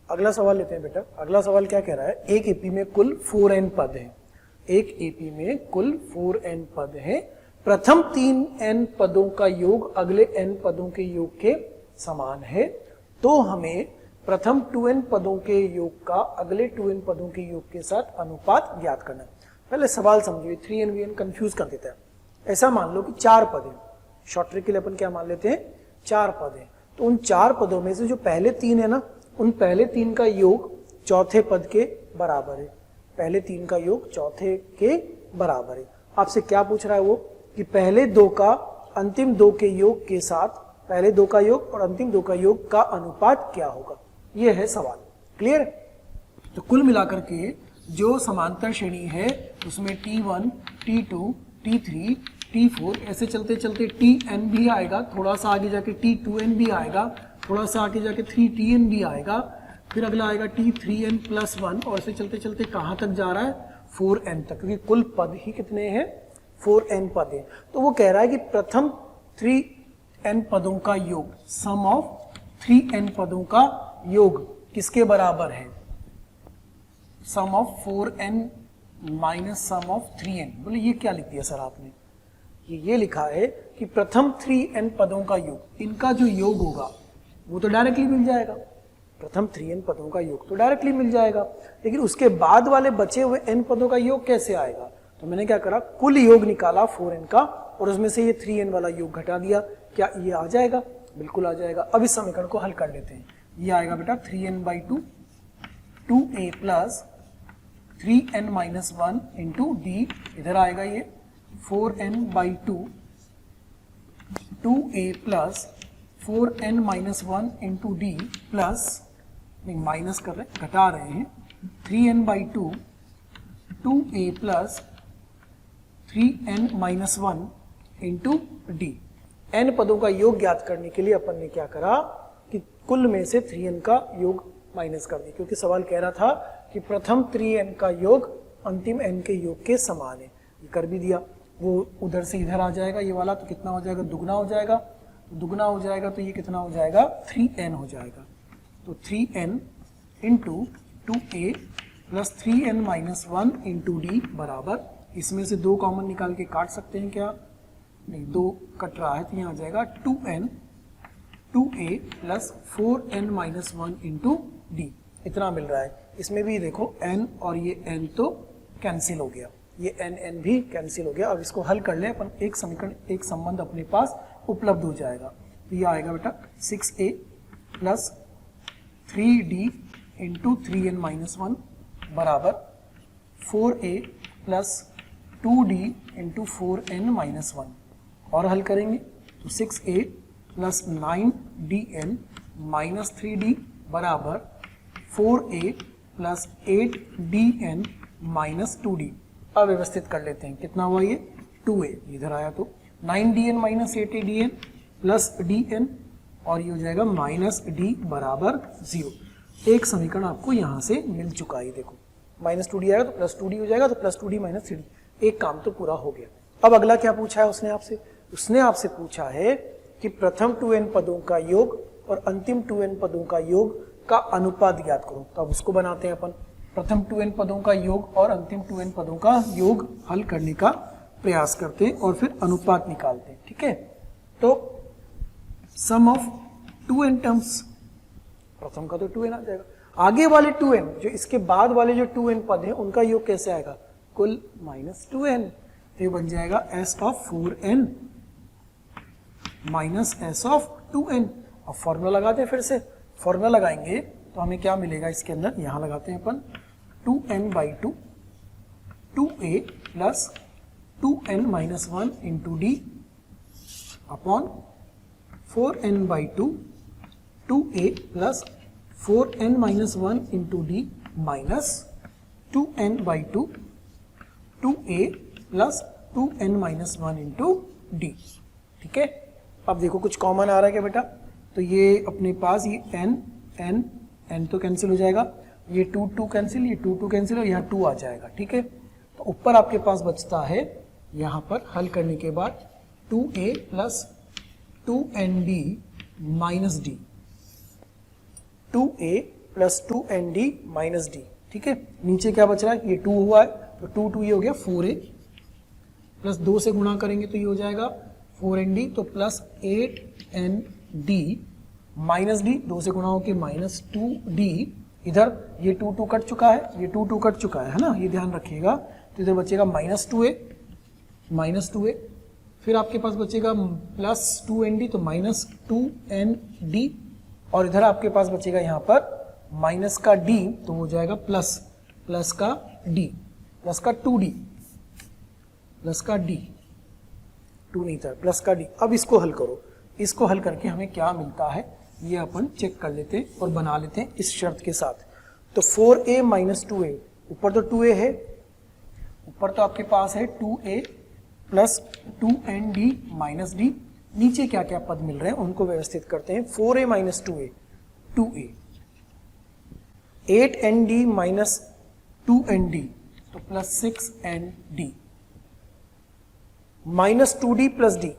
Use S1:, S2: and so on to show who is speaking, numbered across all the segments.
S1: अगला सवाल लेते हैं बेटा। अगला सवाल क्या कह रहा है, एक एपी में कुल 4n पद हैं। एक एपी में कुल 4n पद हैं। प्रथम 3n पदों का योग अगले n पदों के योग के समान है, तो हमें प्रथम 2n पदों के योग का अगले 2n पदों के योग के साथ अनुपात ज्ञात करना है। पहले सवाल समझिए, 3n vn कंफ्यूज कर देता है। ऐसा मान लो कि 4 पद हैं, शॉर्ट ट्रिक के लिए अपन क्या मान लेते हैं, 4 पद हैं। तो उन 4 पदों में से जो पहले 3 है ना, उन पहले 3 का योग चौथे पद के बराबर है। पहले 3 का योग चौथे के बराबर है। आपसे क्या पूछ रहा है वो, कि पहले 2 का अंतिम 2 के योग के साथ पहले 2 का योग और अंतिम 2 का योग का अनुपात क्या होगा, ये है सवाल। क्लियर? तो कुल मिलाकर के जो समांतर श्रेणी है उसमें T1, T2, T3, T4 ऐसे चलते चलते Tn भी आएगा, थोड़ा सा आगे जाके T2n भी आएगा, थोड़ा सा आगे जाके 3Tn भी आएगा, फिर अगला आएगा T3n+1 और ऐसे चलते चलते कहाँ तक जा रहा है, 4n तक, क्योंकि कुल पद ही कितने हैं, 4n पद है। तो वो कह रहा है कि प्रथम 3n पदों का योग, सम ऑफ 3n पदों का योग किसके बराबर है, sum of 4n minus sum of 3n। बोले ये क्या लिख दिया सर आपने, ये लिखा है कि प्रथम 3n पदों का योग, इनका जो योग होगा वो तो डायरेक्टली मिल जाएगा, प्रथम 3n पदों का योग तो डायरेक्टली मिल जाएगा, लेकिन उसके बाद वाले बचे हुए n पदों का योग कैसे आएगा। तो मैंने क्या करा, कुल योग निकाला 4n का और उसमें से ये 3n वाला योग घटा दिया। क्या ये आ जाएगा, बिल्कुल आ जाएगा। अब इस समीकरण को हल कर लेते हैं। ये आएगा बेटा 3n/2 2a plus 3n-1 into D, इधर आएगा ये 4n/2 2a plus 4n-1 into D plus, नहीं माइनस कर रहे, घटा रहे हैं, 3n/2 2a plus 3n-1 into D. n पदों का योग ज्ञात करने के लिए अपन ने क्या करा कि कुल में से 3n का योग माइनस कर दिया, क्योंकि सवाल कह रहा था कि प्रथम 3n का योग अंतिम n के योग के समान है। ये कर भी दिया, वो उधर से इधर आ जाएगा ये वाला, तो कितना हो जाएगा, दुगना हो जाएगा। दुगना हो जाएगा तो ये कितना हो जाएगा, 3n हो जाएगा। तो 3n into 2a plus 3n-1 into D बराबर, इसमें से 2 कॉमन निकाल के काट सकते हैं क्या, नहीं 2 कट रहा है तो यहाँ आ जाएगा 2a plus 4n-1 into D, इतना मिल रहा है। इसमें भी देखो n और ये n तो कैंसिल हो गया, ये n भी कैंसिल हो गया। अब इसको हल कर ले अपन, एक समीकरण, एक संबंध अपने पास उपलब्ध हो जाएगा। तो ये आएगा बेटा 6a plus 3d into 3n-1 बराबर 4a plus 2d into 4n-1। और हल करेंगे तो 6a plus 9dn minus 3d बराबर 4a plus 8dn minus 2d। अव्यवस्थित कर लेते हैं, कितना हुआ ये 2a, इधर आया तो 9dn minus 8adn plus dn, और ये हो जाएगा माइनस d बराबर 0। एक समीकरण आपको यहाँ से मिल चुका है, देखो माइनस 2d आएगा तो प्लस 2d हो जाएगा, तो प्लस 2d माइनस 3d, एक काम तो पूरा हो गया। अब अगला क्या पूछा है उसने आपसे, उसने आपसे पूछा है कि प्रथम 2n पदों का योग और अंतिम 2n पदों का योग का अनुपात ज्ञात करो। तो अब उसको बनाते हैं अपन, प्रथम 2n पदों का योग और अंतिम 2n पदों का योग हल करने का प्रयास करते हैं और फिर अनुपात निकालते हैं। ठीक है, तो सम ऑफ 2n टर्म्स, प्रथम का तो 2n आ जाएगा, आगे वाले 2n, जो इसके बाद वाले जो 2n पद हैं उनका योग कैसे आएगा, कुल माइनस 2n। तो ये बन जाएगा s of 4n minus s of 2n। अब फॉर्मूला लगाते हैं, फिर से फॉर्मूला लगाएंगे तो हमें क्या मिलेगा इसके अंदर, यहाँ लगाते हैं अपन 2n/2 2a plus 2n-1 into d upon 4n/2 2a plus 4n-1 into d minus 2n/2 2a plus 2n-1 into D. ठीक है, अब देखो कुछ कॉमन आ रहा है क्या बेटा, तो ये अपने पास ये n तो कैंसिल हो जाएगा, ये 2 कैंसिल, ये 2 कैंसिल और यहाँ 2 आ जाएगा। ठीक है, तो ऊपर आपके पास बचता है यहाँ पर हल करने के बाद 2a plus 2nd minus D, 2a plus 2nd minus D. ठीक है, नीचे क्या बच रहा है, ये 2 हुआ है तो 2 2 ये हो गया 4a प्लस 2 से गुणा करेंगे तो ये हो जाएगा 4nd, तो प्लस 8nd माइनस डी, 2 से गुणा होके माइनस 2d। इधर ये 2 2 कट चुका है, ये 2 2 कट चुका है ना, ये ध्यान रखिएगा। तो इधर बचेगा माइनस 2a, फिर आपके पास बचेगा प्लस 2nd तो माइनस 2nd, और इधर आपके पास बचेगा यहाँ पर माइनस का d तो हो जाएगा प्लस का d, प्लस का 2d, प्लस का d, 2 नहीं था, प्लस का d। अब इसको हल करो, इसको हल करके हमें क्या मिलता है ये अपन चेक कर लेते हैं और बना लेते हैं इस शर्त के साथ। तो 4a माइनस 2a, ऊपर तो 2a है, ऊपर तो आपके पास है 2a plus 2nd minus D, नीचे क्या क्या पद मिल रहे हैं उनको व्यवस्थित करते हैं। 4a minus 2a, 2a, 8nd minus 2nd तो plus 6nd, minus 2d plus d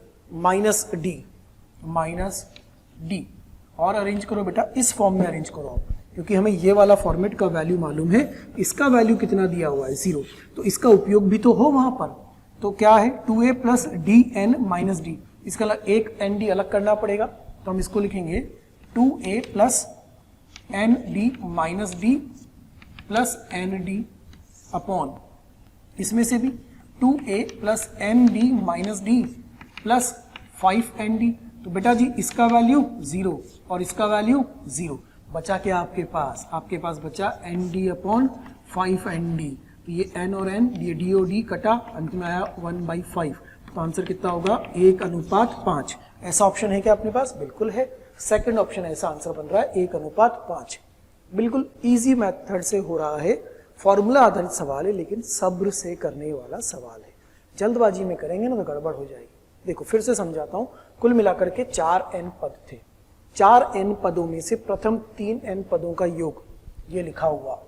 S1: minus d, और अरेंज करो बेटा, इस फॉर्म में अरेंज करो आप, क्योंकि हमें ये वाला फॉर्मेट का वैल्यू मालूम है, इसका वैल्यू कितना दिया हुआ है 0, तो इसका उपयोग भी तो हो वहां पर। तो क्या है 2a plus dn minus D, इसका एक nd अलग करना पड़ेगा, तो हम इसको लिखेंगे 2a plus nd minus D plus nd upon, इसमें से भी 2a plus nd minus D plus 5nd, तो बेटा जी इसका वैल्यू 0 और इसका वैल्यू 0, बचा क्या आपके पास बचा nd अपॉन 5nd, तो ये n और n, ये d और d कटा, अंत में आया 1/5, तो आंसर कितना होगा 1:5। ऐसा ऑप्शन है क्या अपने पास? बिल्कुल है, सेकंड ऑप्शन ऐसा आंसर बन रहा है 1:5। बिल्कुल इजी मेथड से हो रहा है, फॉर्मूला आधारित सवाल है, लेकिन सब्र से करने वाला सवाल है। जल्दबाजी में करेंगे ना तो गड़बड़ हो जाएगी। देखो फिर से समझाता हूं, कुल मिलाकर के 4n पद थे, 4n पदों में से प्रथम 3n पदों का योग ये लिखा हुआ,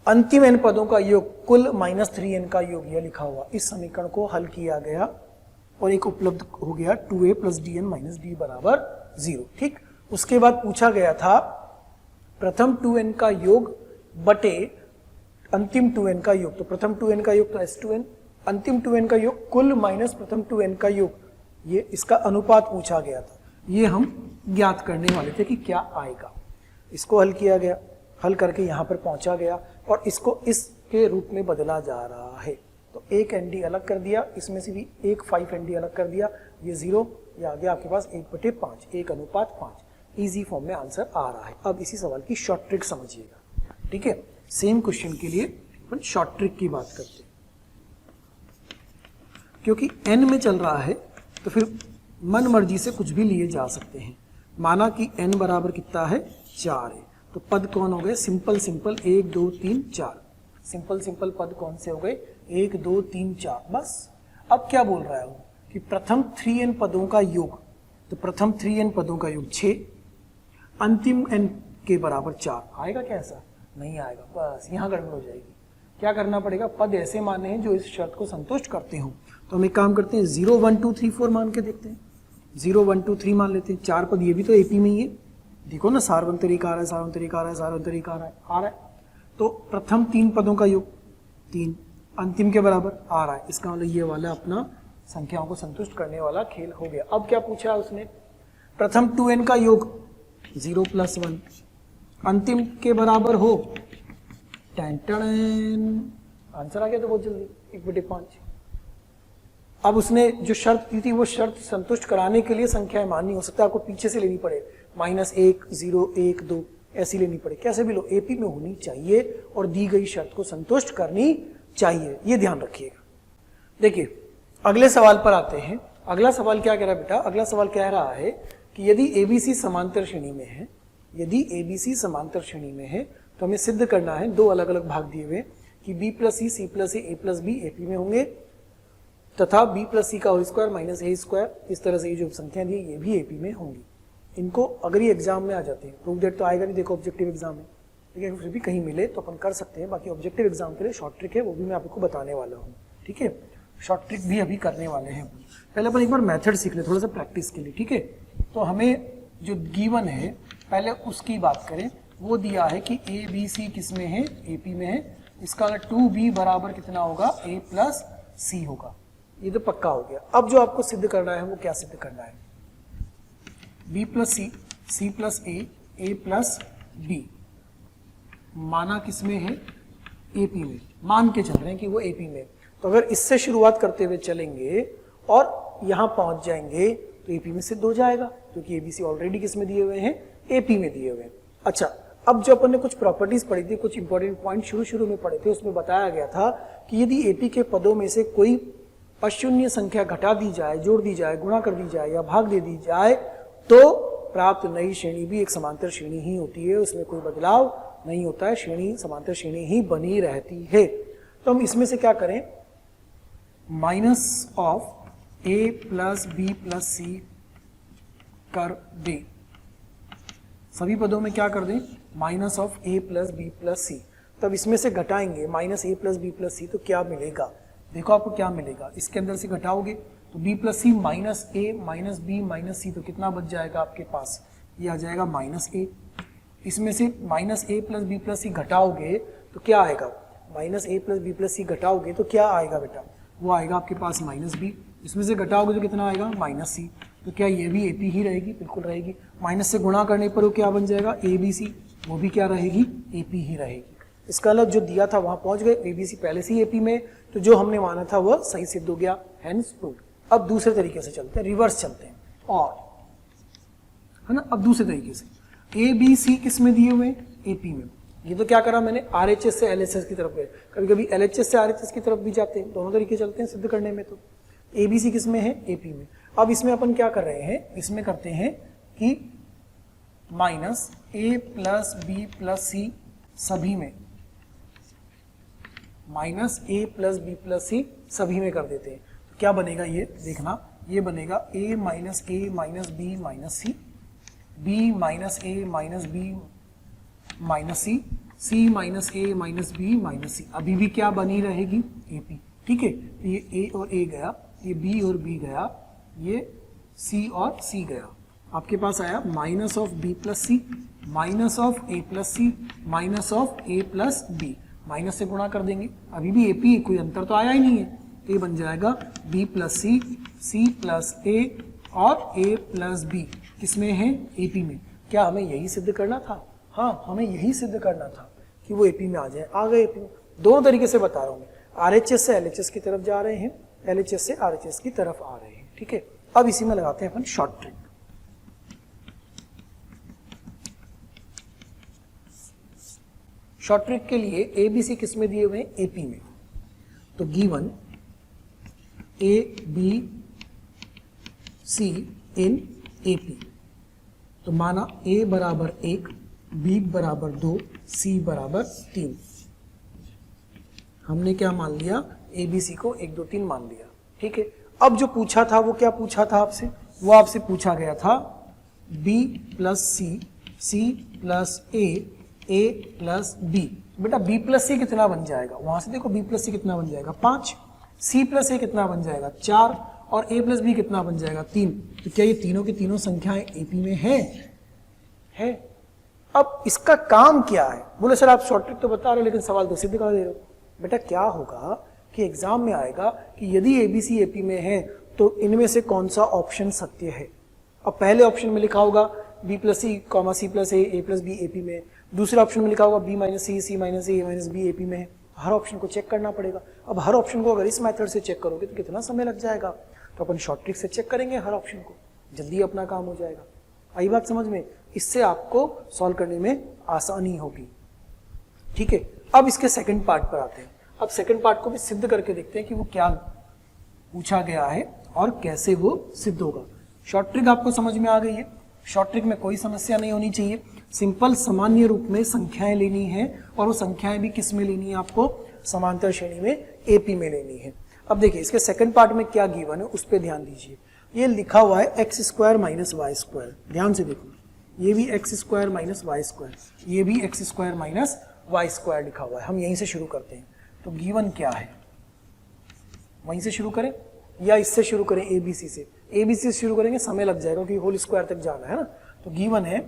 S1: अंतिम n पदों का योग कुल -3n का योग ये लिखा हुआ। इस समीकरण को हल किया गया और एक उपलब्ध हो गया 2a plus dn minus D बराबर 0। ठीक, उसके बाद पूछा गया था प्रथम 2n का योग बटे अंतिम 2n का योग, तो प्रथम 2n का योग तो s2n, अंतिम 2n का योग कुल माइनस प्रथम 2n का योग, ये इसका अनुपात पूछा गया था। ये हम ज्ञात करने वाले थे कि क्या आएगा। इसको हल किया गया, हल करके यहाँ पर पहुंचा गया और इसको इसके रूप में बदला जा रहा है। तो एक nd अलग कर दिया, इसमें से भी एक 5nd अलग कर दिया, ये 0, ये आ गया आपके पास 1/5, 1:5। इजी फॉर्म में आंसर आ रहा है। अब इसी सवाल की शॉर्ट ट्रिक समझिएगा, ठीक है। सेम क्वेश्चन के लिए अपन शॉर्ट ट्रिक की बात करते हैं। क्योंकि n में चल रहा है तो फिर मन मर्जी से कुछ भी लिए जा सकते हैं। माना कि n बराबर कितना है 4 है, तो पद कौन हो गए? सिंपल 1 2 3 4, सिंपल पद कौन से हो गए? 1 2 3 4, बस। अब क्या बोल रहा है वो कि प्रथम 3n पदों का योग, तो प्रथम 3n पदों का योग 6, अंतिम n के बराबर 4, आएगा क्या? ऐसा नहीं आएगा, बस यहाँ गड़बड़ हो जाएगी। क्या करना पड़ेगा? पद ऐसे माने हैं जो इस शर्त को संतुष्ट करते हो। तो हम एक काम करते हैं, 0 1 2 3 4 मान के देखते हैं। 0 1 2 3 मान लेते हैं। 4 पद ये भी तो एपी में ही है, देखो ना, सार्वंतरिक आ रहा है, सार्वंतरिक आ रहा है, सार्वंतरिक आ रहा है। तो प्रथम 3 पदों का योग 3, अंतिम के बराबर आ रहा है। इसका मतलब ये वाला अपना संख्याओं को संतुष्ट करने वाला खेल हो गया। अब क्या पूछा है उसने? प्रथम 2n का योग 0 + 1, अंतिम के बराबर हो 10, आंसर आ गया तो बहुत जल्दी 1/5। अब उसने जो शर्त दी थी वो शर्त संतुष्ट कराने के लिए संख्याएं माननी हो सकता है आपको पीछे से लेनी पड़े, -1 0 1 2 ऐसी लेनी पड़े, कैसे भी लो, एपी में होनी चाहिए और दी गई शर्त को संतुष्ट करनी चाहिए, ये ध्यान रखिएगा। देखिए अगले सवाल पर आते हैं। अगला सवाल क्या कह रहा है बेटा? अगला सवाल कह रहा है कि यदि एबीसी समांतर श्रेणी में है, यदि एबीसी समांतर श्रेणी में है तो हमें सिद्ध करना है, दो अलग अलग भाग दिए हुए कि b + c c + a a + b AP में होंगे तथा b + c का होल स्क्वायर -a², इस तरह से ये जो संख्या दी ये भी एपी में होंगी। इनको अगर ये एग्जाम में आ जाते हैं, प्रूफ दैट तो आएगा नहीं, देखो ऑब्जेक्टिव एग्जाम में, लेकिन फिर भी कहीं मिले तो अपन कर सकते हैं। बाकी ऑब्जेक्टिव एग्जाम के लिए शॉर्ट ट्रिक है, वो भी मैं आपको बताने वाला हूँ, ठीक है। शॉर्ट ट्रिक भी अभी करने वाले हैं। पहले अपन एक बार मेथड सीख ले थोड़ा सा प्रैक्टिस के लिए, ठीक है। तो हमें जो गिवन है पहले उसकी बात करें। वो दिया है कि ए बी सी किस में है, एपी में है। इसका अगर 2b बराबर कितना होगा, a प्लस सी होगा। ये तो पक्का हो गया। अब जो आपको सिद्ध करना है वो क्या सिद्ध करना है, b plus C, C plus a plus B माना किस में है, एपी में। मान के चल रहे हैं कि वो एपी में। तो अगर इससे शुरुआत करते हुए चलेंगे और यहां पहुंच जाएंगे तो एपी में सिद्ध हो जाएगा, क्योंकि एबीसी ऑलरेडी किस में दिए हुए हैं, एपी में दिए हुए हैं। अच्छा, अब जो अपन ने कुछ प्रॉपर्टीज पढ़ी थी, कुछ इंपॉर्टेंट पॉइंट शुरू में पढ़े थे, उसमें बताया गया था कि यदि एपी के पदों में से कोई अशून्य संख्या घटा दी जाए, जोड़ दी जाए, गुणा कर दी जाए या भाग दे दी जाए तो प्राप्त नई श्रेणी भी एक समांतर श्रेणी ही होती है, उसमें कोई बदलाव नहीं होता है, श्रेणी समांतर श्रेणी ही बनी रहती है। तो हम इसमें से क्या करें, minus of a plus b plus c कर दे। सभी पदों में क्या कर दें, minus of a plus b plus c. तब इसमें से घटाएंगे minus a plus b plus c, तो क्या मिलेगा, देखो आपको क्या मिलेगा। इसके अंदर से घटाओगे तो बी प्लस सी माइनस ए माइनस बी माइनस सी, तो कितना बच जाएगा आपके पास, ये आ जाएगा माइनस ए। इसमें से minus a plus b plus सी घटाओगे तो क्या आएगा, minus a plus b plus सी घटाओगे तो क्या आएगा बेटा, वो आएगा आपके पास माइनस बी। इसमें से घटाओगे तो कितना आएगा, माइनस सी। तो क्या ये भी एपी ही रहेगी, बिल्कुल रहेगी। माइनस से गुणा करने पर वो क्या बन जाएगा, ए बी सी, वो भी क्या रहेगी, एपी ही रहेगी। इसका मतलब जो दिया था वहां पहुंच गए, एबीसी पहले से ही एपी में, तो जो हमने माना था वह सही सिद्ध हो गया, हेंस प्रूव्ड। अब दूसरे तरीके से चलते हैं, रिवर्स चलते हैं, और है ना। अब दूसरे तरीके से ए बी सी किस में दिए हुए, एपी में। ये तो क्या करा मैंने, आरएचएस से एलएचएस की तरफ गए, कभी कभी एलएचएस से आरएचएस की तरफ भी जाते हैं, दोनों तरीके चलते हैं सिद्ध करने में। तो एबीसी किस में है, एपी में। अब इसमें अपन क्या कर रहे हैं, इसमें करते हैं कि minus a plus b plus सी सभी में, minus a plus b plus सी सभी में कर देते हैं। तो क्या बनेगा, ये देखना, ये बनेगा ए माइनस बी माइनस सी, बी माइनस ए माइनस बी माइनस सी, सी माइनस ए माइनस बी माइनस सी। अभी भी क्या बनी रहेगी, एपी, ठीक है। तो ये ए और ए गया, ये बी और बी गया, ये सी और सी गया। आपके पास आया minus of b plus c, minus of a plus c, minus of a plus b. Minus से गुणा कर देंगे, अभी भी एपी, कोई अंतर तो आया ही नहीं है। ये बन जाएगा बी प्लस सी, सी प्लस ए और ए प्लस बी किसमें है, एपी में। क्या हमें यही सिद्ध करना था, हाँ हमें यही सिद्ध करना था कि वो एपी में आ जाए, आ गए एपी में। दोनों तरीके से बता रहा हूँ मैं, आरएचएस से एलएचएस की तरफ जा रहे हैं, एलएचएस से आरएचएस की तरफ आ रहे हैं, ठीक है। अब इसी में लगाते हैं अपन शॉर्ट ट्रिक। शॉर्ट ट्रिक के लिए ए बी सी किस में दिए हुए हैं, एपी में। तो given a b c in AP, तो माना ए बराबर 1, बी बराबर 2, सी बराबर 3। हमने क्या मान लिया, ए बी सी को 1 2 3 मान लिया, ठीक है। अब जो पूछा था वो क्या पूछा था आपसे, वो आपसे पूछा गया था B plus C, C plus a plus B. बेटा बी प्लस सी कितना बन जाएगा, वहां से देखो बी प्लस सी कितना बन जाएगा, 5, सी प्लस ए कितना बन जाएगा, 4, और ए प्लस बी कितना बन जाएगा, 3। तो क्या ये तीनों की तीनों संख्याएं एपी में है? अब इसका काम क्या है, बोले सर आप शॉर्ट ट्रिक तो बता रहे हो लेकिन सवाल तो सिद्ध कर दे रहे हो। बेटा क्या होगा कि एग्जाम में आएगा कि यदि एबीसी एपी में है तो इनमें से कौन सा ऑप्शन सत्य है। अब पहले ऑप्शन में लिखा होगा B plus C comma C plus a plus B AP में, दूसरे ऑप्शन में लिखा होगा बी माइनस सी माइनस ए माइनस बी एपी में है। हर ऑप्शन को चेक करना पड़ेगा। अब हर ऑप्शन को अगर इस मेथड से चेक करोगे तो कितना समय लग जाएगा, तो अपन शॉर्ट ट्रिक से चेक करेंगे हर ऑप्शन को, जल्दी अपना काम हो जाएगा। आई बात समझ में, इससे आपको सॉल्व करने में आसानी होगी, ठीक है। अब इसके सेकंड पार्ट पर आते हैं। अब सेकंड पार्ट को भी सिद्ध करके देखते हैं कि वो क्या पूछा गया है और कैसे वो सिद्ध होगा। शॉर्ट ट्रिक आपको समझ में आ गई है, शॉर्ट ट्रिक में कोई समस्या नहीं होनी चाहिए। सिंपल सामान्य रूप में संख्याएं लेनी है और वो संख्याएं भी किस में लेनी है, आपको समांतर श्रेणी में एपी में लेनी है। अब देखिए इसके सेकंड पार्ट में क्या गिवन है उस पर ध्यान दीजिए। ये लिखा हुआ है x square minus y square, ध्यान से देखो, ये भी x square minus y square, ये भी x square minus y square लिखा हुआ है। हम यहीं से शुरू करते हैं। तो गिवन क्या है, वहीं से शुरू करें या इससे शुरू करें, ए बी सी से? ए बी सी से शुरू करेंगे, समय लग जाएगा क्योंकि होल स्क्वायर तक जाना है ना। तो गिवन है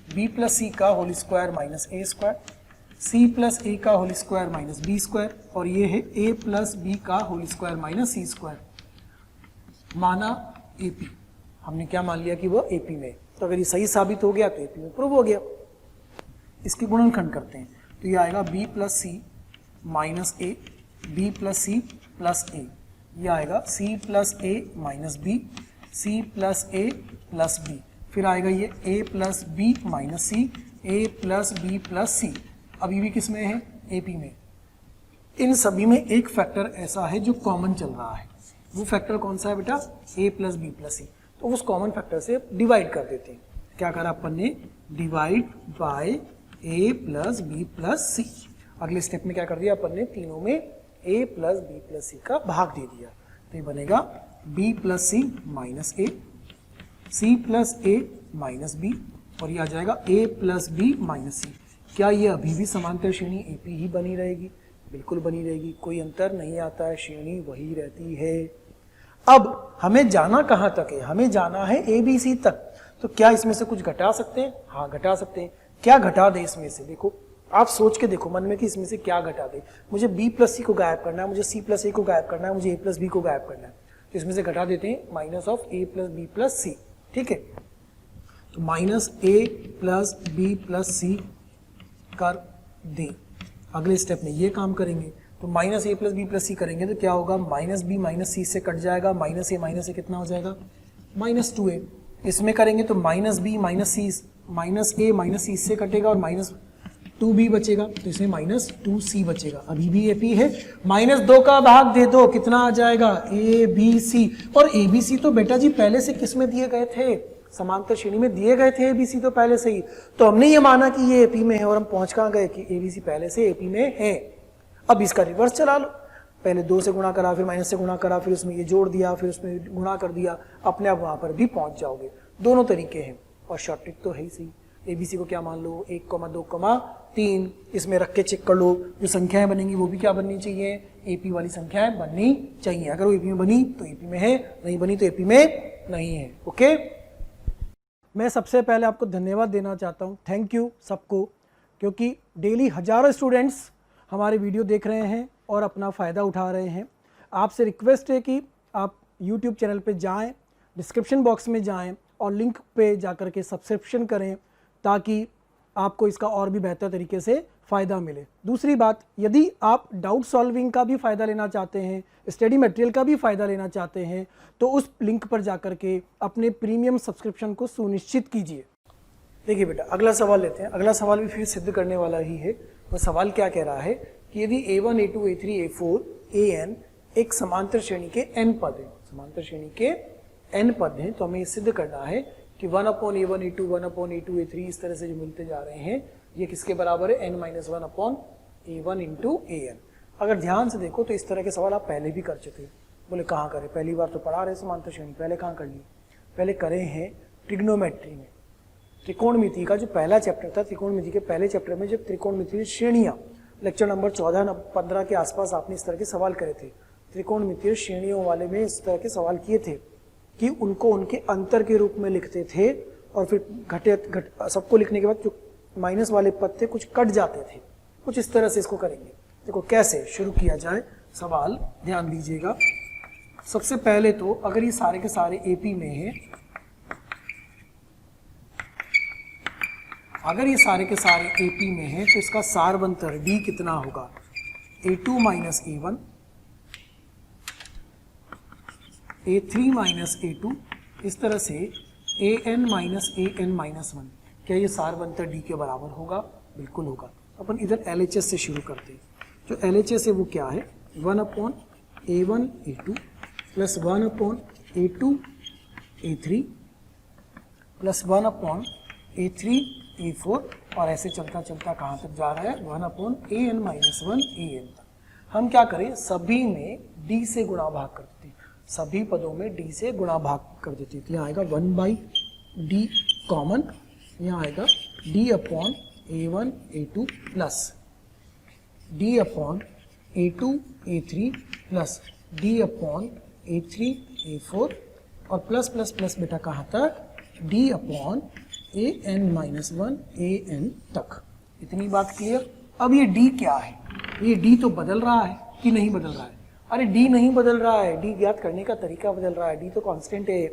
S1: b प्लस सी का whole square minus a square, c plus a का whole square minus b square, और ये है a प्लस बी का whole square minus c square, माना एपी। हमने क्या मान लिया कि वो एपी में, तो अगर ये सही साबित हो गया तो एपी में प्रूव हो गया। इसके गुणनखंड करते हैं, तो ये आएगा b plus c minus a, b plus c plus a, ये आएगा c plus a minus b, c plus a plus b, फिर आएगा ये a plus b minus c, a plus b plus c. अभी भी किस में है? एपी में। इन सभी में एक फैक्टर ऐसा है जो कॉमन चल रहा है, वो फैक्टर कौन सा है बेटा? a plus b plus c. तो उस कॉमन फैक्टर से डिवाइड कर देते हैं। क्या करा अपन ने? Divide by a plus b plus c. अगले स्टेप में क्या कर दिया अपन ने? तीनों में a plus b plus c का भाग दे दिया, तो ये बनेगा b plus c minus A, c plus a minus B, और ये आ जाएगा a प्लस बी माइनस सी। क्या ये अभी भी समांतर श्रेणी AP ही बनी रहेगी? बिल्कुल बनी रहेगी, कोई अंतर नहीं आता है, श्रेणी वही रहती है। अब हमें जाना कहाँ तक है? हमें जाना है ABC तक। तो क्या इसमें से कुछ घटा सकते हैं? हाँ, घटा सकते हैं। क्या घटा दे इसमें से? देखो, आप सोच के देखो मन में कि इसमें से क्या घटा दे। मुझे b प्लस सी को गायब करना है, मुझे c प्लस ए को गायब करना है, मुझे a प्लस बी को गायब करना है। तो इसमें से घटा देते हैं minus of a plus b plus c. ठीक है, तो minus a plus b plus c कर दें। अगले स्टेप में ये काम करेंगे, तो minus a plus b plus c करेंगे तो क्या होगा? माइनस बी माइनस सी से कट जाएगा, माइनस ए कितना हो जाएगा? Minus 2a। इसमें करेंगे तो माइनस बी माइनस सी, माइनस ए माइनस सी से कटेगा और माइनस 2b बचेगा, तो इसमें माइनस 2c बचेगा। अभी भी एपी है, माइनस 2 का भाग दे दो, कितना आ जाएगा? A b c. और ए बी सी तो बेटा जी पहले से किस में दिए गए थे? समांतर श्रेणी में दिए गए थे एबीसी तो पहले से ही। तो हमने ये माना कि ये एपी में है, और हम पहुंच कहां गए कि एबीसी पहले से एपी में है। अब इसका रिवर्स चला लो, पहले 2 से गुणा करा, फिर माइनस से गुणा करा, फिर उसमें ये जोड़ दिया, फिर उसमें गुणा कर दिया, अपने आप वहां पर भी पहुंच जाओगे। दोनों तरीके हैं, और शॉर्ट ट्रिक तो है ही सही। एबीसी को क्या मान लो? 1, 2, 3, इसमें रख के चेक कर लो, जो संख्याएं बनेंगी वो भी क्या बननी चाहिए? एपी वाली संख्याएं बननी चाहिए। अगर वो एपी में बनी तो एपी में है, नहीं बनी तो एपी में नहीं है। ओके, मैं सबसे पहले आपको धन्यवाद देना चाहता हूँ, थैंक यू सबको, क्योंकि डेली हजारों स्टूडेंट्स हमारे वीडियो देख रहे हैं और अपना फ़ायदा उठा रहे हैं। आपसे रिक्वेस्ट है कि आप YouTube चैनल पे जाएं, डिस्क्रिप्शन बॉक्स में जाएं और लिंक पे जाकर के सब्सक्रिप्शन करें, ताकि आपको इसका और भी बेहतर तरीके से फ़ायदा मिले। दूसरी बात, यदि आप डाउट सॉल्विंग का भी फ़ायदा लेना चाहते हैं, स्टडी मटेरियल का भी फ़ायदा लेना चाहते हैं, तो उस लिंक पर जाकर के अपने प्रीमियम सब्सक्रिप्शन को सुनिश्चित कीजिए। देखिए बेटा, अगला सवाल लेते हैं। अगला सवाल भी फिर सिद्ध करने वाला ही है। वो सवाल क्या कह रहा है कि यदि A1, A2, A3, A4, AN एक समांतर श्रेणी के n पद हैं, समांतर श्रेणी के n पद हैं, तो हमें ये सिद्ध करना है कि 1/A1, A2, 1/A2, A3 इस तरह से जो मिलते जा रहे हैं, ये किसके बराबर है? n-1/A1 into AN। अगर ध्यान से देखो तो इस तरह के सवाल आप पहले भी कर चुके हैं। बोले कहाँ करें? पहली बार तो पढ़ा रहे समांतर श्रेणी, पहले कहाँ कर लिए? पहले करे हैं ट्रिग्नोमेट्री में। त्रिकोणमिति का जो पहला चैप्टर था, त्रिकोणमिति के पहले चैप्टर में जब त्रिकोणमिति श्रेणियाँ, लेक्चर नंबर 14-15 के आसपास आपने इस तरह के सवाल करे थे। त्रिकोणमितीय श्रेणियों वाले में इस तरह के सवाल किए थे कि उनको उनके अंतर के रूप में लिखते थे, और फिर सबको लिखने के बाद जो माइनस वाले पद थे कुछ कट जाते थे। कुछ इस तरह से इसको करेंगे। देखो कैसे शुरू किया जाए सवाल, ध्यान दीजिएगा। सबसे पहले तो अगर ये सारे के सारे एपी में है, अगर ये सारे के सारे एपी में है तो इसका सारवंतर डी कितना होगा? A2 minus A1, A3 minus A2, इस तरह से AN माइनस AN माइनस 1। क्या ये सारवंतर डी के बराबर होगा? बिल्कुल होगा। अपन इधर LHS से शुरू करते हैं। जो LHS है वो क्या है? 1/A1 A2 plus 1/A2 A3 plus 1/A3 A4, और ऐसे चलता चलता कहाँ तक जा रहा है? 1/AN माइनस 1 AN तक। हम क्या करें? सभी में D से गुणा भाग कर देते हैं, सभी पदों में D से गुणा भाग कर देते हैं। तो यहाँ आएगा 1/D कॉमन, यहाँ आएगा D/A1 A2 plus D/A1 A2 A3 plus D upon A3 A4 और प्लस प्लस प्लस बेटा कहाँ तक, D अपॉन AN-1 AN तक। इतनी बात क्लियर। अब ये D क्या है, ये D तो बदल रहा है कि नहीं बदल रहा है? अरे D नहीं बदल रहा है, D ज्ञात करने का तरीका बदल रहा है। D तो कांस्टेंट है,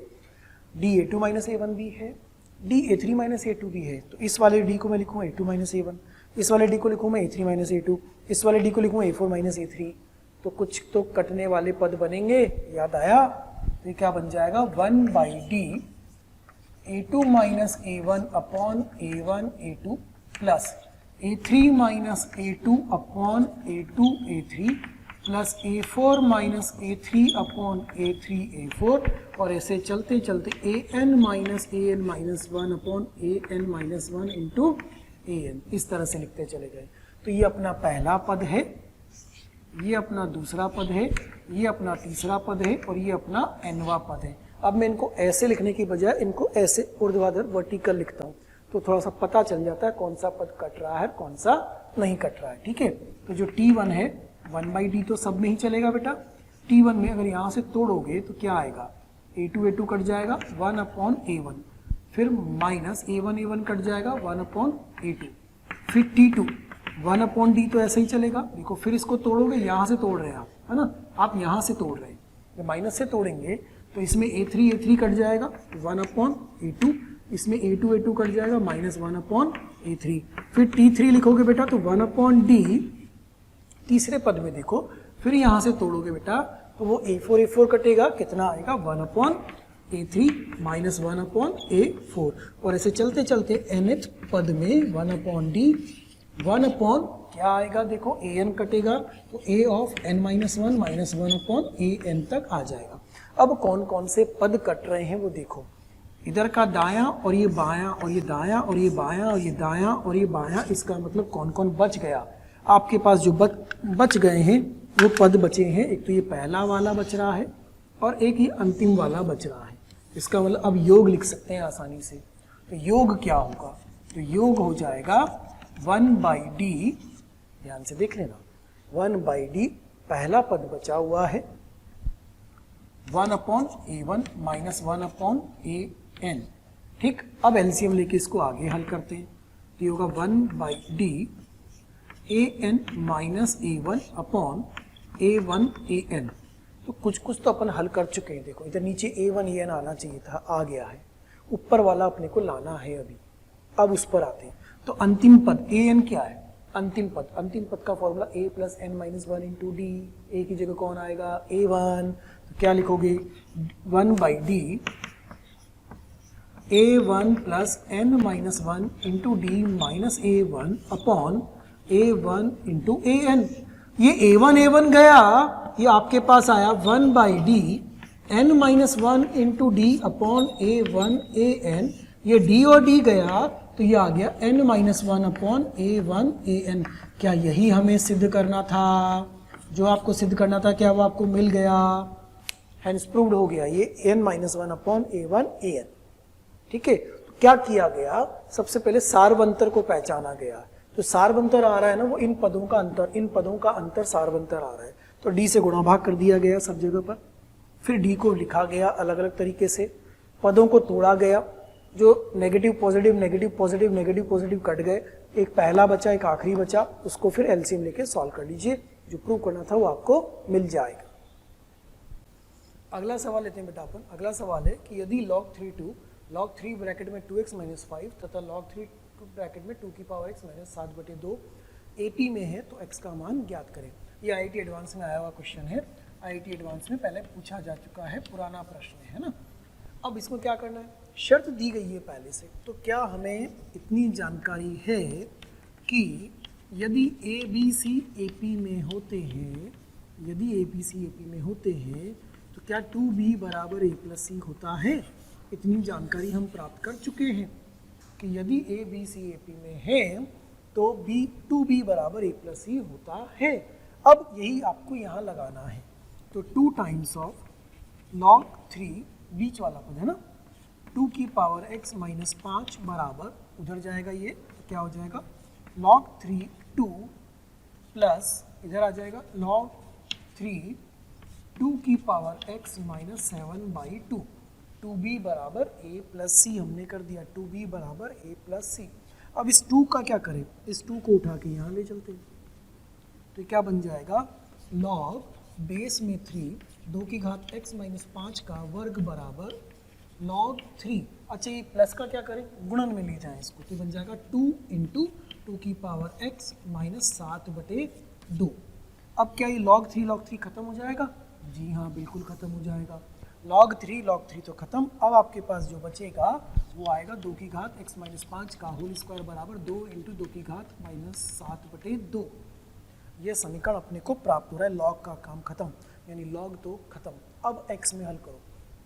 S1: D A2 माइनस A1 भी है, D A3 माइनस A2 भी है। तो इस वाले D को मैं लिखूँ A2 माइनस A1, इस वाले D को लिखूँ मैं A3 माइनस A2, इस वाले D को लिखूँ A4 माइनस A3। तो कुछ तो कटने वाले पद बनेंगे, याद आया? तो ये क्या बन जाएगा, 1 by D A2 minus A1 upon A1 A2 plus A3 minus A2 upon A2 A3 plus A4 minus A3 upon A3 A4 और ऐसे चलते चलते AN minus AN-1 upon AN minus 1 into AN, इस तरह से लिखते चले गए। तो ये अपना पहला पद है, ये अपना दूसरा पद है, ये अपना तीसरा पद है और ये अपना nवां पद है। अब मैं इनको ऐसे लिखने की बजाय इनको ऐसे ऊर्ध्वाधर वर्टिकल लिखता हूँ, तो थोड़ा सा पता चल जाता है कौन सा पद कट रहा है कौन सा नहीं कट रहा है। ठीक है, तो जो T1 है 1 बाई डी तो सब में ही चलेगा बेटा। T1 में अगर यहाँ से तोड़ोगे तो क्या आएगा, A2 कट जाएगा 1 अपॉन A1, फिर माइनस A1 कट जाएगा 1 अपॉन A2, फिर T2 1 अपॉन डी तो ऐसे ही चलेगा। देखो फिर इसको तोड़ोगे, यहाँ से तोड़ रहे हैं आप, है ना, आप यहाँ से तोड़ रहे हैं, जब माइनस से तोड़ेंगे तो इसमें A3 कट जाएगा 1 अपॉन A2, इसमें A2 कट जाएगा माइनस 1 अपॉन A3, फिर T3 लिखोगे बेटा तो 1 अपॉन डी तीसरे पद में देखो, फिर यहाँ से तोड़ोगे बेटा तो वो A4 कटेगा, कितना आएगा 1 upon A3 minus 1 upon A4 और ऐसे चलते चलते nth पद में 1 अपॉन डी 1 अपॉन क्या आएगा, देखो AN कटेगा तो A of n-1 minus 1 upon AN तक आ जाएगा। अब कौन कौन से पद कट रहे हैं वो देखो, इधर का दायां और ये बायां और ये दायां और ये बायां और ये दायां और ये बायां, इसका मतलब कौन कौन बच गया आपके पास। जो बच गए हैं वो पद बचे हैं, एक तो ये पहला वाला बच रहा है और एक ये अंतिम वाला बच रहा है। इसका मतलब अब योग लिख सकते हैं आसानी से। तो योग क्या होगा, तो योग हो जाएगा 1 बाई डी, ध्यान से देख लेना, 1 बाई डी पहला पद बचा हुआ है 1 upon A1 minus 1 upon AN। ठीक, अब एलसीएम लेके इसको आगे हल करते हैं तो ये होगा 1 by D AN minus A1 upon A1 AN। तो कुछ तो अपन हल कर चुके हैं, देखो इधर नीचे A1 AN आना चाहिए था, आ गया है, ऊपर वाला अपने को लाना है अभी। अब उस पर आते हैं, तो अंतिम पद AN क्या है, अंतिम पद का formula A plus n-1 into d, a की जगह कौन आएगा A1, तो क्या लिखोगे 1 by d A1 plus n-1 into d minus A1 upon A1 into AN। ये A1 गया, ये आपके पास आया 1 by d n-1 into d upon A1 AN। ये D और D गया तो ये आ गया n-1 अपॉन A1 AN। क्या यही हमें सिद्ध करना था, जो आपको सिद्ध करना था क्या वो आपको मिल गया, हैंस प्रूव्ड हो गया ये n-1 अपॉन A1 AN। ठीक है, तो क्या किया गया, सबसे पहले सारवंतर को पहचाना गया। तो सारवंतर आ रहा है ना, वो इन पदों का अंतर सारवंतर आ रहा है, तो D से गुणा भाग कर दिया गया सब जगह पर। फिर D को लिखा गया अलग अलग तरीके से, पदों को तोड़ा गया, जो नेगेटिव पॉजिटिव कट गए, एक पहला बचा एक आखिरी बचा, उसको फिर एलसीएम लेके सॉल्व कर लीजिए, जो प्रूव करना था वो आपको मिल जाएगा। अगला सवाल लेते हैं बेटा अपन। अगला सवाल है कि यदि log 3 ब्रैकेट में 2x माइनस 5 तथा log 3 ब्रैकेट में 2 की पावर x माइनस 7/2 AP में है तो x का मान ज्ञात करें। ये IIT एडवांस में आया हुआ क्वेश्चन है, IIT एडवांस में पहले पूछा जा चुका है, पुराना प्रश्न है ना। अब इसको क्या करना है, शर्त दी गई है पहले से, तो क्या हमें इतनी जानकारी है कि यदि ABC AP में होते हैं, यदि ABC AP में होते हैं तो क्या 2B बराबर A प्लस C होता है। इतनी जानकारी हम प्राप्त कर चुके हैं कि यदि ABC AP में है तो 2B बराबर A प्लस C होता है। अब यही आपको यहाँ लगाना है, तो 2 टाइम्स ऑफ log 3 बीच वाला पद है ना, 2 की पावर x माइनस 5 बराबर उधर जाएगा, ये तो क्या हो जाएगा log 3 2 प्लस इधर आ जाएगा log 3 2 की पावर x माइनस 7/2, 2b बराबर a प्लस सी हमने कर दिया, 2b बराबर a प्लस सी। अब इस 2 का क्या करें, इस 2 को उठा के यहाँ ले चलते हैं, तो क्या बन जाएगा log बेस में 3 2 की घात x माइनस 5 का वर्ग बराबर log 3। अच्छा ये प्लस का क्या करें, गुणन में ले जाएं इसको, तो बन जाएगा 2 इंटू 2 की पावर x माइनस 7/2। अब क्या ये log 3 खत्म हो जाएगा, जी हाँ बिल्कुल खत्म हो जाएगा। log 3 तो खत्म। अब आपके पास जो बचेगा वो आएगा 2 की घात x माइनस 5 का होल स्क्वायर बराबर 2 इंटू 2 की घात माइनस 7/2। ये समीकरण अपने को प्राप्त हो रहा है, log का काम खत्म, यानी log तो खत्म। अब x में हल करो,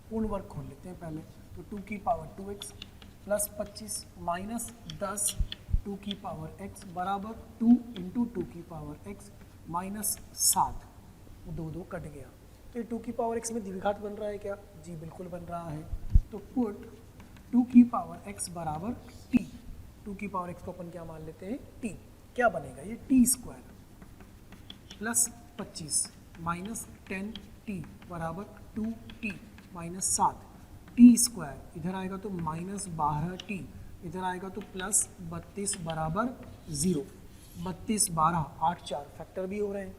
S1: पूर्ण वर्ग खोल लेते हैं पहले, तो 2 की पावर 2x प्लस 25 माइनस 10 2 की पावर x बराबर 2 इंटू 2 की पावर x माइनस 7, 2 कट गया। तो ये 2 की पावर x में द्विघात बन रहा है क्या, जी बिल्कुल बन रहा है। तो पुट 2 की पावर x बराबर t, 2 की पावर x को अपन क्या मान लेते हैं t, क्या बनेगा ये t square plus 25 minus 10t बराबर 2t माइनस 7, टी स्क्वायर इधर आएगा तो माइनस 12t, इधर आएगा तो प्लस 32 बराबर 0, 32 12 8 4 फैक्टर भी हो रहे हैं,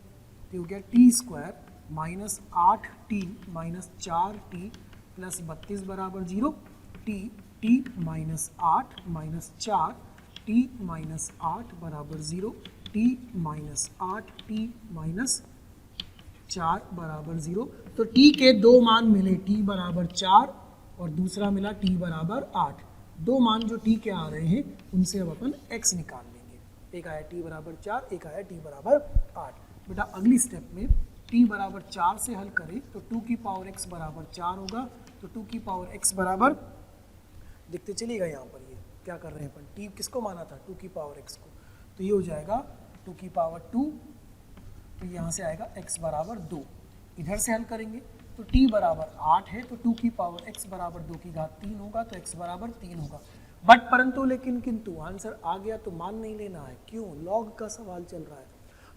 S1: तो हो गया T square minus 8t minus 4t plus 32 बराबर 0, T minus 8 minus 4 T minus 8 बराबर 0, टी माइनस 8 टी माइनस 4 बराबर 0। तो t के दो मान मिले, t बराबर 4 और दूसरा मिला t बराबर 8। दो मान जो t के आ रहे हैं उनसे अब अपन x निकाल लेंगे, एक आया t बराबर 4, एक आया t बराबर 8। बेटा अगली स्टेप में t बराबर 4 से हल करें तो 2 की पावर x बराबर 4 होगा, तो 2 की पावर x बराबर देखते चलिएगा यहाँ पर ये क्या कर रहे हैं अपन, t किसको माना था 2 की पावर x को, तो ये हो जाएगा 2 की पावर 2, तो यहाँ से आएगा x बराबर 2। इधर से हल करेंगे तो t बराबर 8 है, तो 2 की पावर x बराबर 2 की घात 3 होगा, तो x बराबर 3 होगा। बट परंतु लेकिन किंतु आंसर आ गया तो मान नहीं लेना है, क्यों, लॉग का सवाल चल रहा है।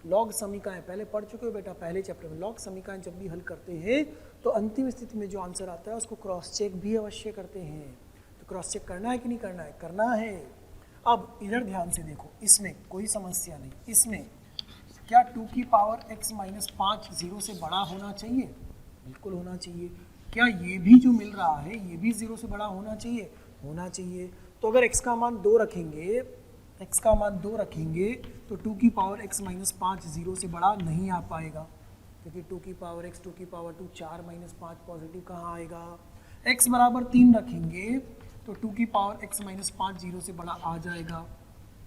S1: लॉग समीकरण पहले पढ़ चुके हो बेटा, पहले चैप्टर में लॉग समीकरण जब भी हल करते हैं तो अंतिम स्थिति में जो आंसर आता है उसको क्रॉस चेक भी अवश्य करते हैं। तो क्रॉस चेक करना है कि नहीं करना है, करना है। अब इधर ध्यान से देखो, इसमें कोई समस्या नहीं, इसमें क्या 2 की पावर x माइनस 5 0 से बड़ा होना चाहिए, बिल्कुल होना चाहिए। क्या ये भी जो मिल रहा है ये भी 0 से बड़ा होना चाहिए, होना चाहिए। तो अगर x का मान 2 रखेंगे, x का मान 2 रखेंगे तो 2 की पावर x माइनस 5 0 से बड़ा नहीं आ पाएगा, क्योंकि 2 की पावर x 2 की पावर 2 4 माइनस 5 पॉजिटिव कहाँ आएगा। x बराबर 3 रखेंगे तो 2 की पावर x माइनस 5 0 से बड़ा आ जाएगा,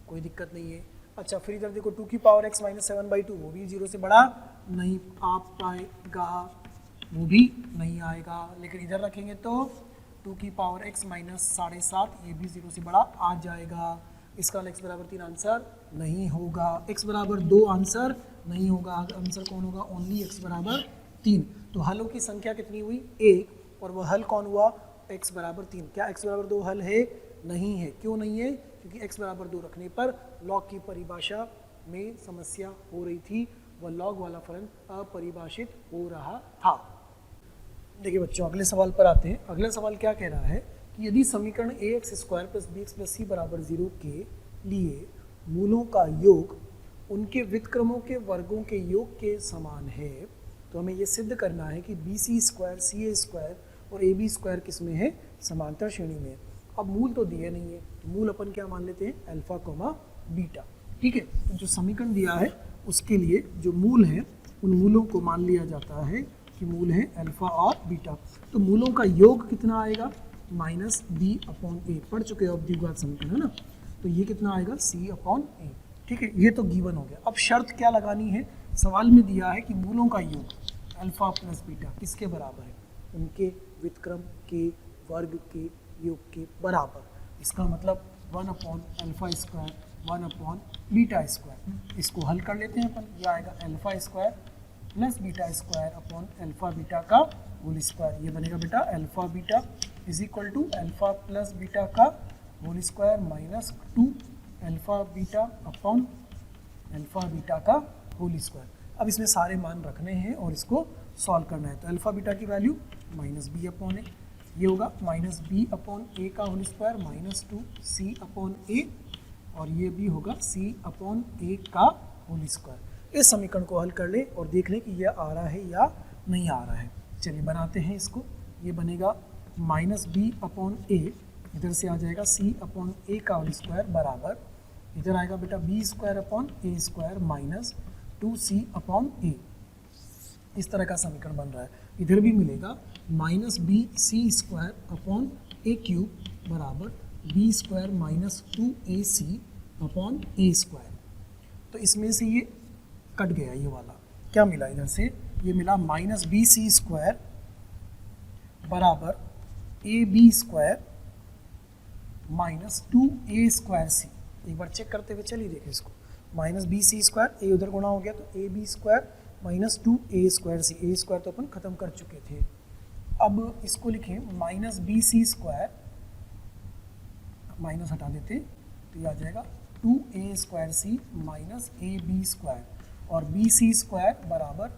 S1: कोई दिक्कत नहीं है। अच्छा फिर इधर देखो 2 की पावर x माइनस 7/2 वो भी 0 से बड़ा नहीं आ पाएगा, वो भी नहीं आएगा। लेकिन इधर रखेंगे तो 2 की पावर x माइनस 7.5 ये भी 0 से बड़ा आ जाएगा। इसका x बराबर 3 आंसर नहीं होगा, x बराबर 2 आंसर नहीं होगा। आंसर कौन होगा, ओनली x बराबर 3। तो हलों की संख्या कितनी हुई, 1, और वह हल कौन हुआ, x बराबर 3। क्या x बराबर 2 हल है, नहीं है। क्यों नहीं है, क्योंकि x बराबर 2 रखने पर लॉग की परिभाषा में समस्या हो रही थी, वह लॉग वाला फलन अपरिभाषित हो रहा था। देखिए बच्चों अगले सवाल पर आते हैं। अगला सवाल क्या कह रहा है कि यदि समीकरण ax square plus bx plus c बराबर 0 के लिए मूलों का योग उनके व्युत्क्रमों के वर्गों के योग के समान है, तो हमें यह सिद्ध करना है कि bc स्क्वायर ca स्क्वायर और ab स्क्वायर किस में है, समांतर श्रेणी में। अब मूल तो दिए नहीं है, तो मूल अपन क्या मान लेते हैं, अल्फा कोमा बीटा। ठीक है, तो जो समीकरण दिया है उसके लिए जो मूल है उन मूलों को मान लिया जाता है कि मूल है अल्फा और बीटा। तो मूलों का योग कितना आएगा, माइनस बी अपॉन ए। पढ़ चुके हो अब द्विघात समीकरण है ना, तो ये कितना आएगा, सी अपॉन ए। ठीक है, ये तो गिवन हो गया। अब शर्त क्या लगानी है, सवाल में दिया है कि मूलों का योग अल्फा प्लस बीटा किसके बराबर है, उनके व्युत्क्रम के वर्ग के योग के बराबर। इसका मतलब 1 upon alpha square 1 upon beta square. इसको हल कर लेते हैं अपन, यह आएगा alpha square plus beta square upon alpha beta का होल स्क्वायर। ये बनेगा बेटा alpha beta is equal to alpha plus beta का whole square minus 2 alpha beta upon alpha beta का होल स्क्वायर। अब इसमें सारे मान रखने हैं और इसको सॉल्व करना है। तो अल्फा बीटा की value minus b upon a, ये होगा माइनस बी अपॉन ए का whole square minus 2c upon a, और ये भी होगा c अपॉन ए का होल स्क्वायर। इस समीकरण को हल कर ले और देख लें कि यह आ रहा है या नहीं आ रहा है। चलिए बनाते हैं इसको। ये बनेगा माइनस बी अपॉन ए, इधर से आ जाएगा c अपॉन ए का होल स्क्वायर बराबर, इधर आएगा बेटा B square upon a square minus 2c upon ए। इस तरह का समीकरण बन रहा है। इधर भी मिलेगा minus b c square upon a cube बराबर b square minus 2ac upon a square. तो इसमें से ये कट गया, ये वाला क्या मिला इधर से, ये मिला माइनस बी सी स्क्वायर बराबर a b square minus 2a square c. एक बार चेक करते हुए चलिए देखें इसको, minus b c square, a उधर गुणा हो गया तो a b square minus 2a square c, a square तो अपन खत्म कर चुके थे। अब इसको लिखें minus b c square, minus हटा देते तो ये आ जाएगा 2a square c minus a b square, और बी सी स्क्वायर बराबर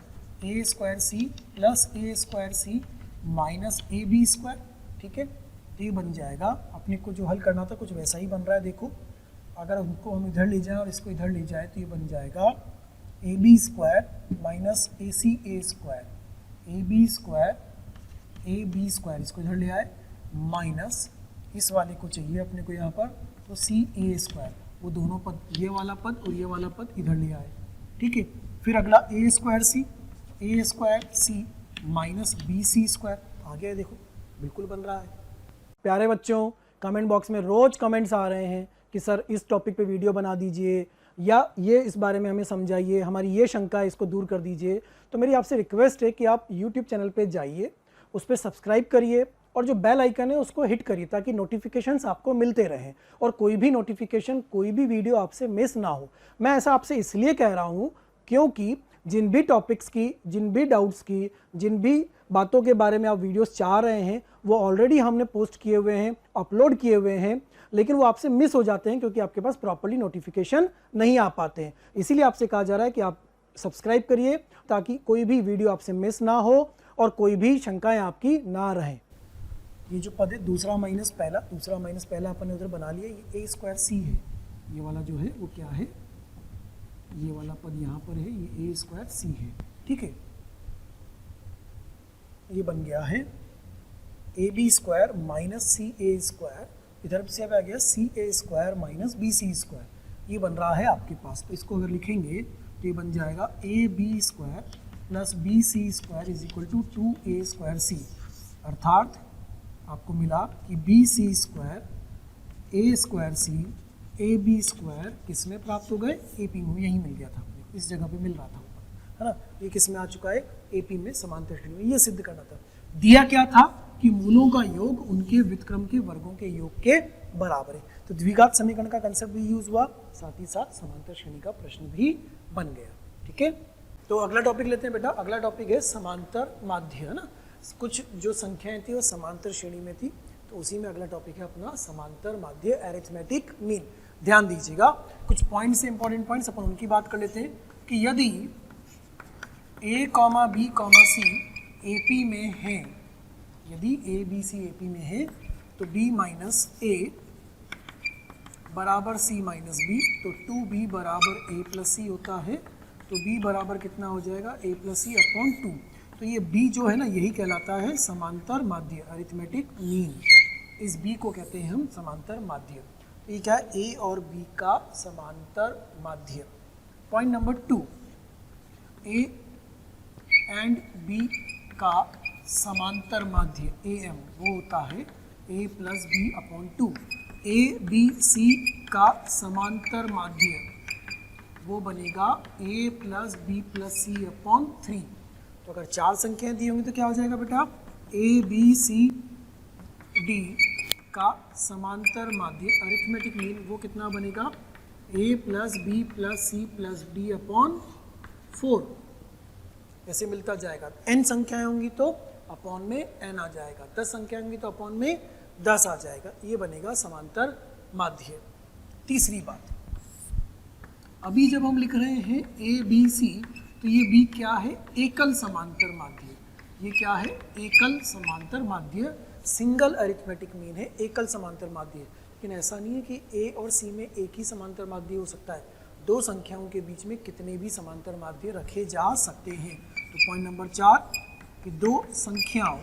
S1: ए square c plus a square c minus a b square. ठीक है, तो ये बन जाएगा, अपने को जो हल करना था कुछ वैसा ही बन रहा है। देखो अगर उनको हम इधर ले जाएं और इसको इधर ले जाए तो ये बन जाएगा a b square minus a c a square, a b square इसको इधर ले आए माइनस इस वाले को चाहिए अपने को यहाँ पर, तो सी ए स्क्वायर, वो दोनों पद, ये वाला पद और ये वाला पद इधर ले आए। ठीक है, फिर अगला ए square c minus b c square, आ गया देखो बिल्कुल बन रहा है। प्यारे बच्चों, कमेंट बॉक्स में रोज़ कमेंट्स आ रहे हैं कि सर इस टॉपिक पे वीडियो बना दीजिए, या ये इस बारे में हमें समझाइए, हमारी ये शंका है इसको दूर कर दीजिए। तो मेरी आपसे रिक्वेस्ट है कि आप यूट्यूब चैनल पे जाइए, उस पर सब्सक्राइब करिए और जो बेल आइकन है उसको हिट करिए ताकि नोटिफिकेशंस आपको मिलते रहें और कोई भी नोटिफिकेशन, कोई भी वीडियो आपसे मिस ना हो। मैं ऐसा आपसे इसलिए कह रहा हूँ क्योंकि जिन भी टॉपिक्स की, जिन भी डाउट्स की, जिन भी बातों के बारे में आप वीडियोस चाह रहे हैं वो ऑलरेडी हमने पोस्ट किए हुए हैं, अपलोड किए हुए हैं, लेकिन वो आपसे मिस हो जाते हैं क्योंकि आपके पास प्रॉपर्ली नोटिफिकेशन नहीं आ पाते हैं। इसीलिए आपसे कहा जा रहा है कि आप सब्सक्राइब करिए ताकि कोई भी वीडियो आपसे मिस ना हो और कोई भी शंकाएं आपकी ना रहें। ये जो पद है दूसरा माइनस पहला अपन ने उधर बना लिया, ये ए स्क्वायर सी है, ये वाला जो है वो क्या है, ये वाला पद यहाँ पर है, ये ए स्क्वायर सी है। ठीक है, ये बन गया है a b square minus c a square, इधर से अब आ गया c a square minus b c square, ये बन रहा है आपके पास। तो इसको अगर लिखेंगे तो ये बन जाएगा a b square plus b c square is equal to 2a square c, अर्थात आपको मिला कि b c square a square c a b square किस में प्राप्त हो गए, ए पी में, यही मिल गया था, इस जगह पे मिल रहा था ऊपर, है ना। ये किस में आ चुका है, ए पी में, समांतर श्रेणी में। ये सिद्ध करना था। दिया क्या था कि मूलों का योग उनके व्युत्क्रम के वर्गों के योग के बराबर है। तो द्विघात समीकरण का कंसेप्ट भी यूज हुआ, साथ ही साथ समांतर श्रेणी का प्रश्न भी बन गया। ठीक है, तो अगला टॉपिक लेते हैं बेटा। अगला टॉपिक है समांतर माध्य, है ना। कुछ जो संख्याएं थी वो समांतर श्रेणी में थी, तो उसी में अगला टॉपिक है अपना समांतर माध्य, अरिथमेटिक मीन। ध्यान दीजिएगा, कुछ पॉइंट्स, इंपॉर्टेंट पॉइंट्स अपन उनकी बात कर लेते हैं कि यदि a, b, c AP में है, यदि a, b, c AP में है तो b माइनस a बराबर c माइनस b, तो 2b बराबर a प्लस c होता है। तो b बराबर कितना हो जाएगा, a प्लस c अपॉन 2। तो ये b जो है ना, यही कहलाता है समांतर माध्य, अरिथमेटिक मीन। इस b को कहते हैं हम समांतर माध्य। तो ये क्या है, a और b का समांतर माध्य। Point number 2, a and b का समांतर माध्य AM वो होता है a plus b upon 2। a b c का समांतर माध्य वो बनेगा a plus b plus c upon 3। तो अगर 4 संख्याएं दी होंगी तो क्या हो जाएगा बेटा, a b c d का समांतर माध्य, अरिथमेटिक मीन, वो कितना बनेगा, a plus b plus c plus d upon 4। ऐसे मिलता जाएगा। n संख्याएं होंगी तो अपॉन में n आ जाएगा, 10 संख्याएं होंगी तो अपॉन में 10 आ जाएगा। ये बनेगा समांतर माध्य। तीसरी बात, अभी जब हम लिख रहे हैं a b c तो ये बी क्या है, एकल समांतर माध्य। ये क्या है, एकल समांतर माध्य। सिंगल अरिथमेटिक मीन है, एकल समांतर माध्य। लेकिन ऐसा नहीं है कि ए और सी में एक ही समांतर माध्य हो सकता है, दो संख्याओं के बीच में कितने भी समांतर माध्य रखे जा सकते हैं। तो पॉइंट नंबर 4 कि दो संख्याओं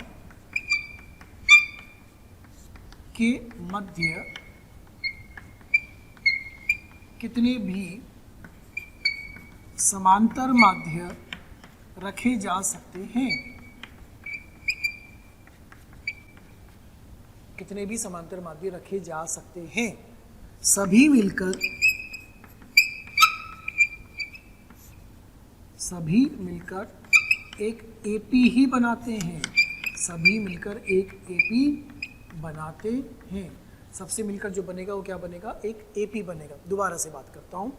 S1: के मध्य कितने भी समांतर माध्य रखे जा सकते हैं, कितने भी समांतर माध्य रखे जा सकते हैं, सभी मिलकर एक एपी ही बनाते हैं, सभी मिलकर एक एपी बनाते हैं। सबसे मिलकर जो बनेगा वो क्या बनेगा, एक एपी बनेगा। दोबारा से बात करता हूँ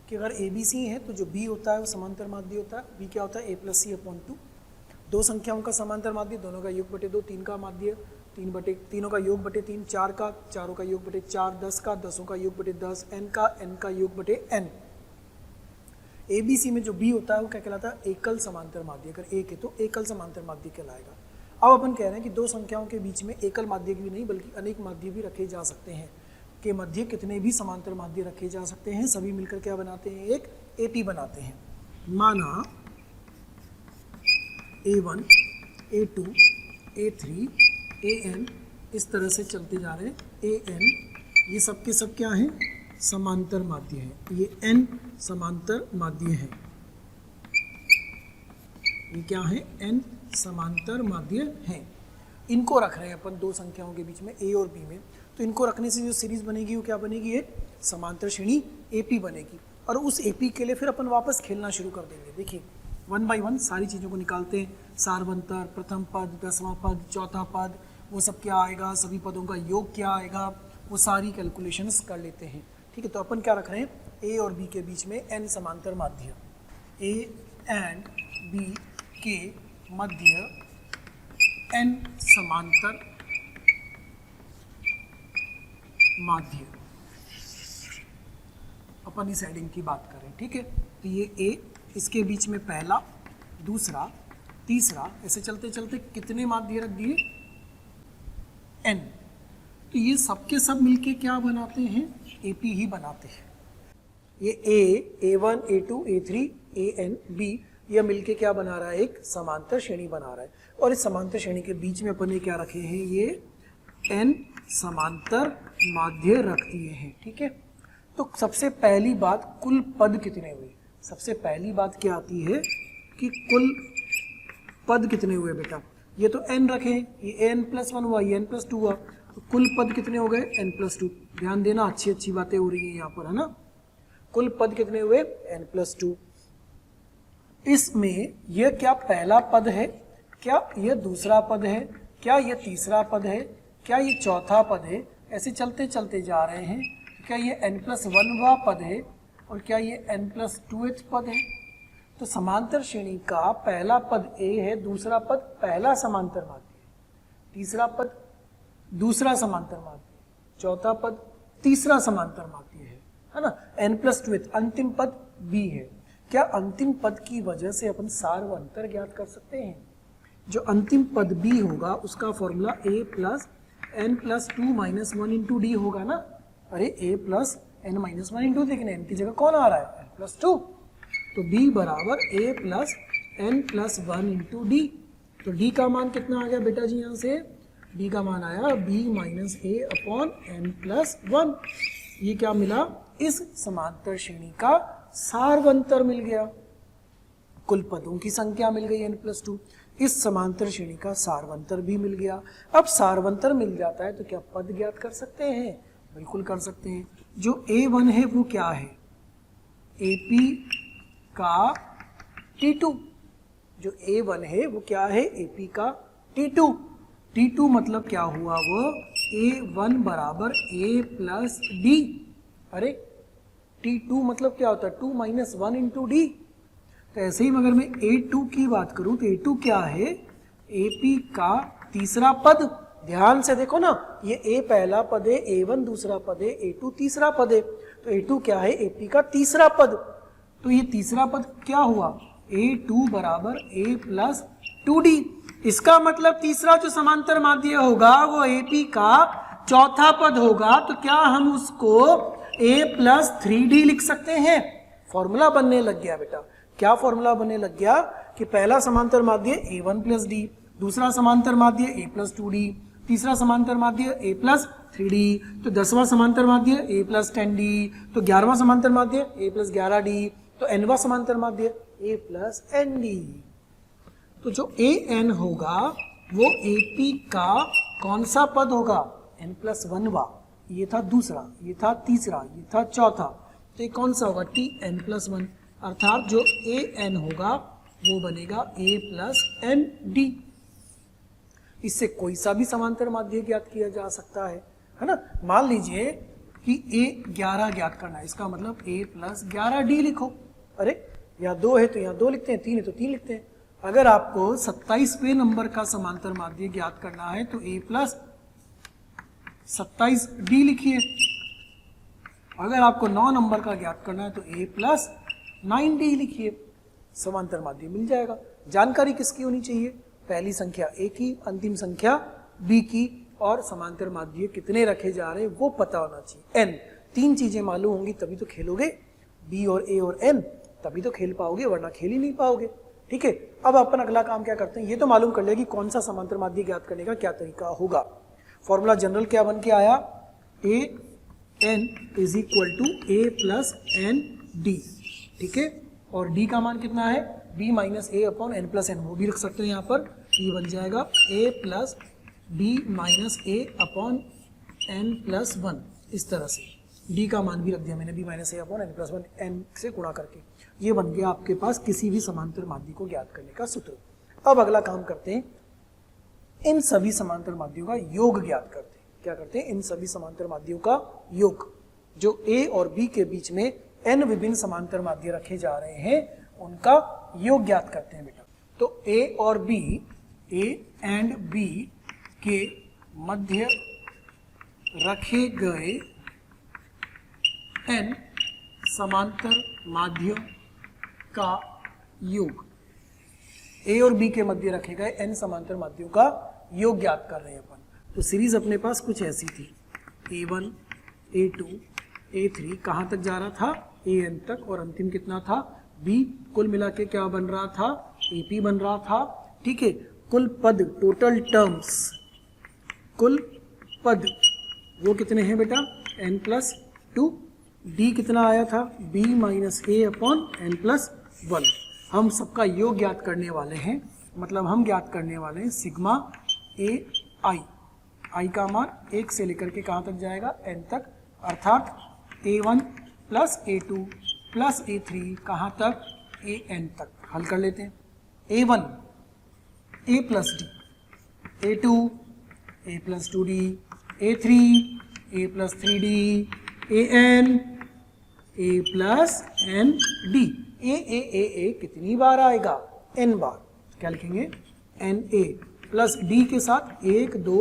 S1: कि अगर ए बी सी है तो जो बी होता है वो समांतर माध्य होता है। बी क्या होता है, a+c/2। दो संख्याओं का समांतर माध्य, दोनों का योग बटे 2, 3 का माध्य, तीनों का योग बटे 3, 4 का, चारों का योग बटे 4, 10 का, दसों का योग बटे 10, n का योग बटे n। ए बी सी में जो बी होता है वो क्या कहलाता है, एकल समांतर माध्य। अगर एक है तो एकल समांतर माध्य कहलाएगा। अब अपन कह रहे हैं कि दो संख्याओं के बीच में एकल माध्य भी नहीं बल्कि अनेक माध्य भी रखे जा सकते हैं, के मध्य कितने भी समांतर माध्य रखे जा सकते हैं, सभी मिलकर क्या बनाते हैं, एक एपी बनाते हैं। माना A1, A2, A3, AN इस तरह से चलते जा रहे हैं। AN ये सब के सब क्या हैं, समांतर माध्य है। ये N समांतर माध्य है। ये क्या है, N समांतर माध्य हैं। इनको रख रहे हैं अपन दो संख्याओं के बीच में A और B में। तो इनको रखने से जो सीरीज बनेगी वो क्या बनेगी, एक समांतर श्रेणी AP बनेगी। और उस AP के लिए फिर अपन वापस खेलना शुरू कर देंगे। देखिए 1 by 1 सारी चीज़ों को निकालते हैं। सारवंतर, प्रथम पद, 10वां पद, चौथा पद, वो सब क्या आएगा, सभी पदों का योग क्या आएगा, वो सारी कैलकुलेशंस कर लेते हैं। ठीक है, तो अपन क्या रख रहे हैं, A और B के बीच में N समांतर माध्य, A एंड B के मध्य N समांतर माध्य। अपन इस हेडिंग की बात करें। ठीक है, तो ये A, इसके बीच में पहला, दूसरा, तीसरा, ऐसे चलते चलते कितने माध्य रख दिए, N। तो ये सब के सब मिलके क्या बनाते हैं, AP ही बनाते हैं। ये A, A1, A2, A3, AN, B यह मिलके क्या बना रहा है, एक समांतर श्रेणी बना रहा है। और इस समांतर श्रेणी के बीच में अपन ने क्या रखे हैं, ये N समांतर माध्य रख दिए हैं। ठीक है, तो सबसे पहली बात, कुल पद कितने हुए। सबसे पहली बात क्या आती है कि कुल पद कितने हुए बेटा। ये तो n रखे, ये n+1 हुआ, ये n+2 हुआ, तो कुल पद कितने हो गए, n+2। ध्यान देना, अच्छी अच्छी बातें हो रही हैं यहाँ पर, है ना। कुल पद कितने हुए, n+2। इसमें यह क्या पहला पद है, क्या यह दूसरा पद है, क्या यह तीसरा पद है, क्या ये चौथा पद है, ऐसे चलते चलते जा रहे हैं। क्या ये n+1वां पद है और क्या ये n+2th पद है। तो समांतर श्रेणी का पहला पद A है, दूसरा पद पहला समांतर माध्य, तीसरा पद दूसरा समांतर माध्य, चौथा पद तीसरा समांतर माध्य है ना। n+2th अंतिम पद B है। क्या अंतिम पद की वजह से अपन सार व अंतर ज्ञात कर सकते हैं। जो अंतिम पद B होगा उसका फॉर्मूला A+n+2 - 1 × D होगा ना। अरे A+n - 1 × लेकिन n की जगह कौन आ रहा है, n+2। तो B बराबर A+n + 1 × D। तो D का मान कितना आ गया बेटा जी, यहाँ से D का मान आया B - A/n+1। ये क्या मिला, इस समांतर श्रेणी का सारवंतर मिल गया। कुल पदों की संख्या मिल गई n+2, इस समांतर श्रेणी का सारवंतर भी मिल गया। अब सारवंतर मिल जाता है तो क्या पद ज्ञात कर सकते हैं, बिल्कुल कर सकते हैं। जो A1 है वो क्या है, AP का T2। जो A1 है वो क्या है, AP का T2। T2 मतलब क्या हुआ, वो A1 बराबर A+D। अरे T2 मतलब क्या होता है, 2 - 1 × D। तो ऐसे ही अगर मैं A2 की बात करूं तो A2 क्या है, AP का तीसरा पद। ध्यान से देखो ना, ये A पहला पद है, A1 दूसरा पद है, A2 तीसरा पद है। तो A2 क्या है, AP का तीसरा पद। तो ये तीसरा पद क्या हुआ, A2 बराबर A प्लस 2D। इसका मतलब तीसरा जो समांतर माध्य होगा वो AP का चौथा पद होगा, तो क्या हम उसको A प्लस 3D लिख सकते हैं? फॉर्मूला बनने लग गया बेटा। क्या फॉर्मूला बनने लग गया कि पहला समांतर माध्य A1 प्लस D, दूसरा समांतर माध्य A प्लस 2D, तीसरा समांतर माध्य A प्लस 3D, तो 10वां समांतर माध्य A प्लस 10D, तो 11वां समांतर माध्य A प्लस 11D, तो nवां समांतर माध्य A प्लस ND। तो जो AN होगा वो AP का कौन सा पद होगा? N प्लस 1वां। ये था दूसरा, ये था तीसरा, ये था चौथा, तो ये कौन सा होगा? TN प्लस 1, अर्थात जो AN होगा वो बनेगा A प्लस ND। इससे कोई सा भी समांतर माध्य ज्ञात किया जा सकता है ना। मान लीजिए कि A11 ज्ञात करना है, इसका मतलब A प्लस 11D लिखो। अरे यहाँ 2 है तो यहाँ 2 लिखते हैं, 3 है तो 3 लिखते हैं। अगर आपको 27वें नंबर का समांतर माध्य ज्ञात करना है तो A प्लस 27D लिखिए। अगर आपको 9 नंबर का ज्ञात करना है तो A प्लस 9D लिखिए, समांतर माध्य मिल जाएगा। जानकारी किसकी होनी चाहिए? पहली संख्या A की, अंतिम संख्या B की, और समांतर माध्य कितने रखे जा रहे हैं वो पता होना चाहिए। N, 3 चीजें मालूम होंगी तभी तो खेलोगे। B और A और N, तभी तो खेल पाओगे, वरना खेल ही नहीं पाओगे। ठीक है, अब अपन अगला काम क्या करते हैं, ये तो मालूम कर लिया कि कौन सा समांतर माध्य ज्ञात करने का क्या तरीका होगा। फॉर्मूला जनरल क्या बन के आया? AN is equal to A plus ND। ठीक है, और D का मान कितना है? B minus A upon N plus N, वो भी रख सकते हैं यहाँ पर। ये बन जाएगा A plus B minus A upon N plus 1। इस तरह से D का मान भी रख दिया मैंने, B minus A upon N plus 1, N से गुणा करके। ये बन गया आपके पास किसी भी समांतर माध्य को ज्ञात करने का सूत्र। अब अगला काम करते हैं, इन सभी समांतर माध्यों का योग ज्ञात करते हैं। क्या करते हैं? इन सभी समांतर माध्यों का योग। जो A और B के बीच में n विभिन्न समांतर माध्य रखे जा रहे हैं उनका योग ज्ञात करते हैं बेटा। तो A और B, A एंड B के मध्य रखे गए n समांतर माध्यों का योग, A और B के मध्य रखे गए n समांतर माध्यों का योग ज्ञात कर रहे हैं अपन। तो सीरीज अपने पास कुछ ऐसी थी, A1, A2, A3 कहाँ तक जा रहा था? AN तक, और अंतिम कितना था? B। कुल मिला के क्या बन रहा था? AP बन रहा था। ठीक है, कुल पद, टोटल टर्म्स, कुल पद वो कितने हैं बेटा? N plus 2। D कितना आया था? B minus A upon N plus 1। हम सबका योग ज्ञात करने वाले हैं, मतलब हम ज्ञात करने वाले हैं सिग्मा AI। I का मान 1 से लेकर के कहाँ तक जाएगा? N तक, अर्थात A1 plus A2 plus A3 कहाँ तक? AN तक। हल कर लेते हैं। A1 A plus D, A2 A plus 2D, A3 A plus 3D, AN A plus ND। A कितनी बार आएगा? N बार। क्या लिखेंगे? NA प्लस D के साथ 1 2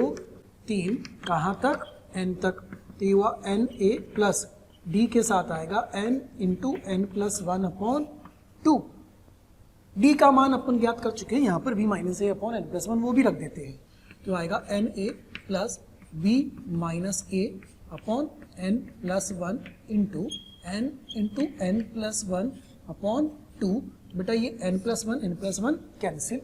S1: 3 कहाँ तक? N तक। तो ये हुआ NA प्लस D के साथ आएगा N into N plus 1 upon 2। D का मान अपन ज्ञात कर चुके हैं, यहाँ पर B minus A upon N plus 1 वो भी रख देते हैं। तो आएगा NA plus B minus A upon N plus 1 into N plus 1 upon 2। बेटा ये N प्लस 1 कैंसिल।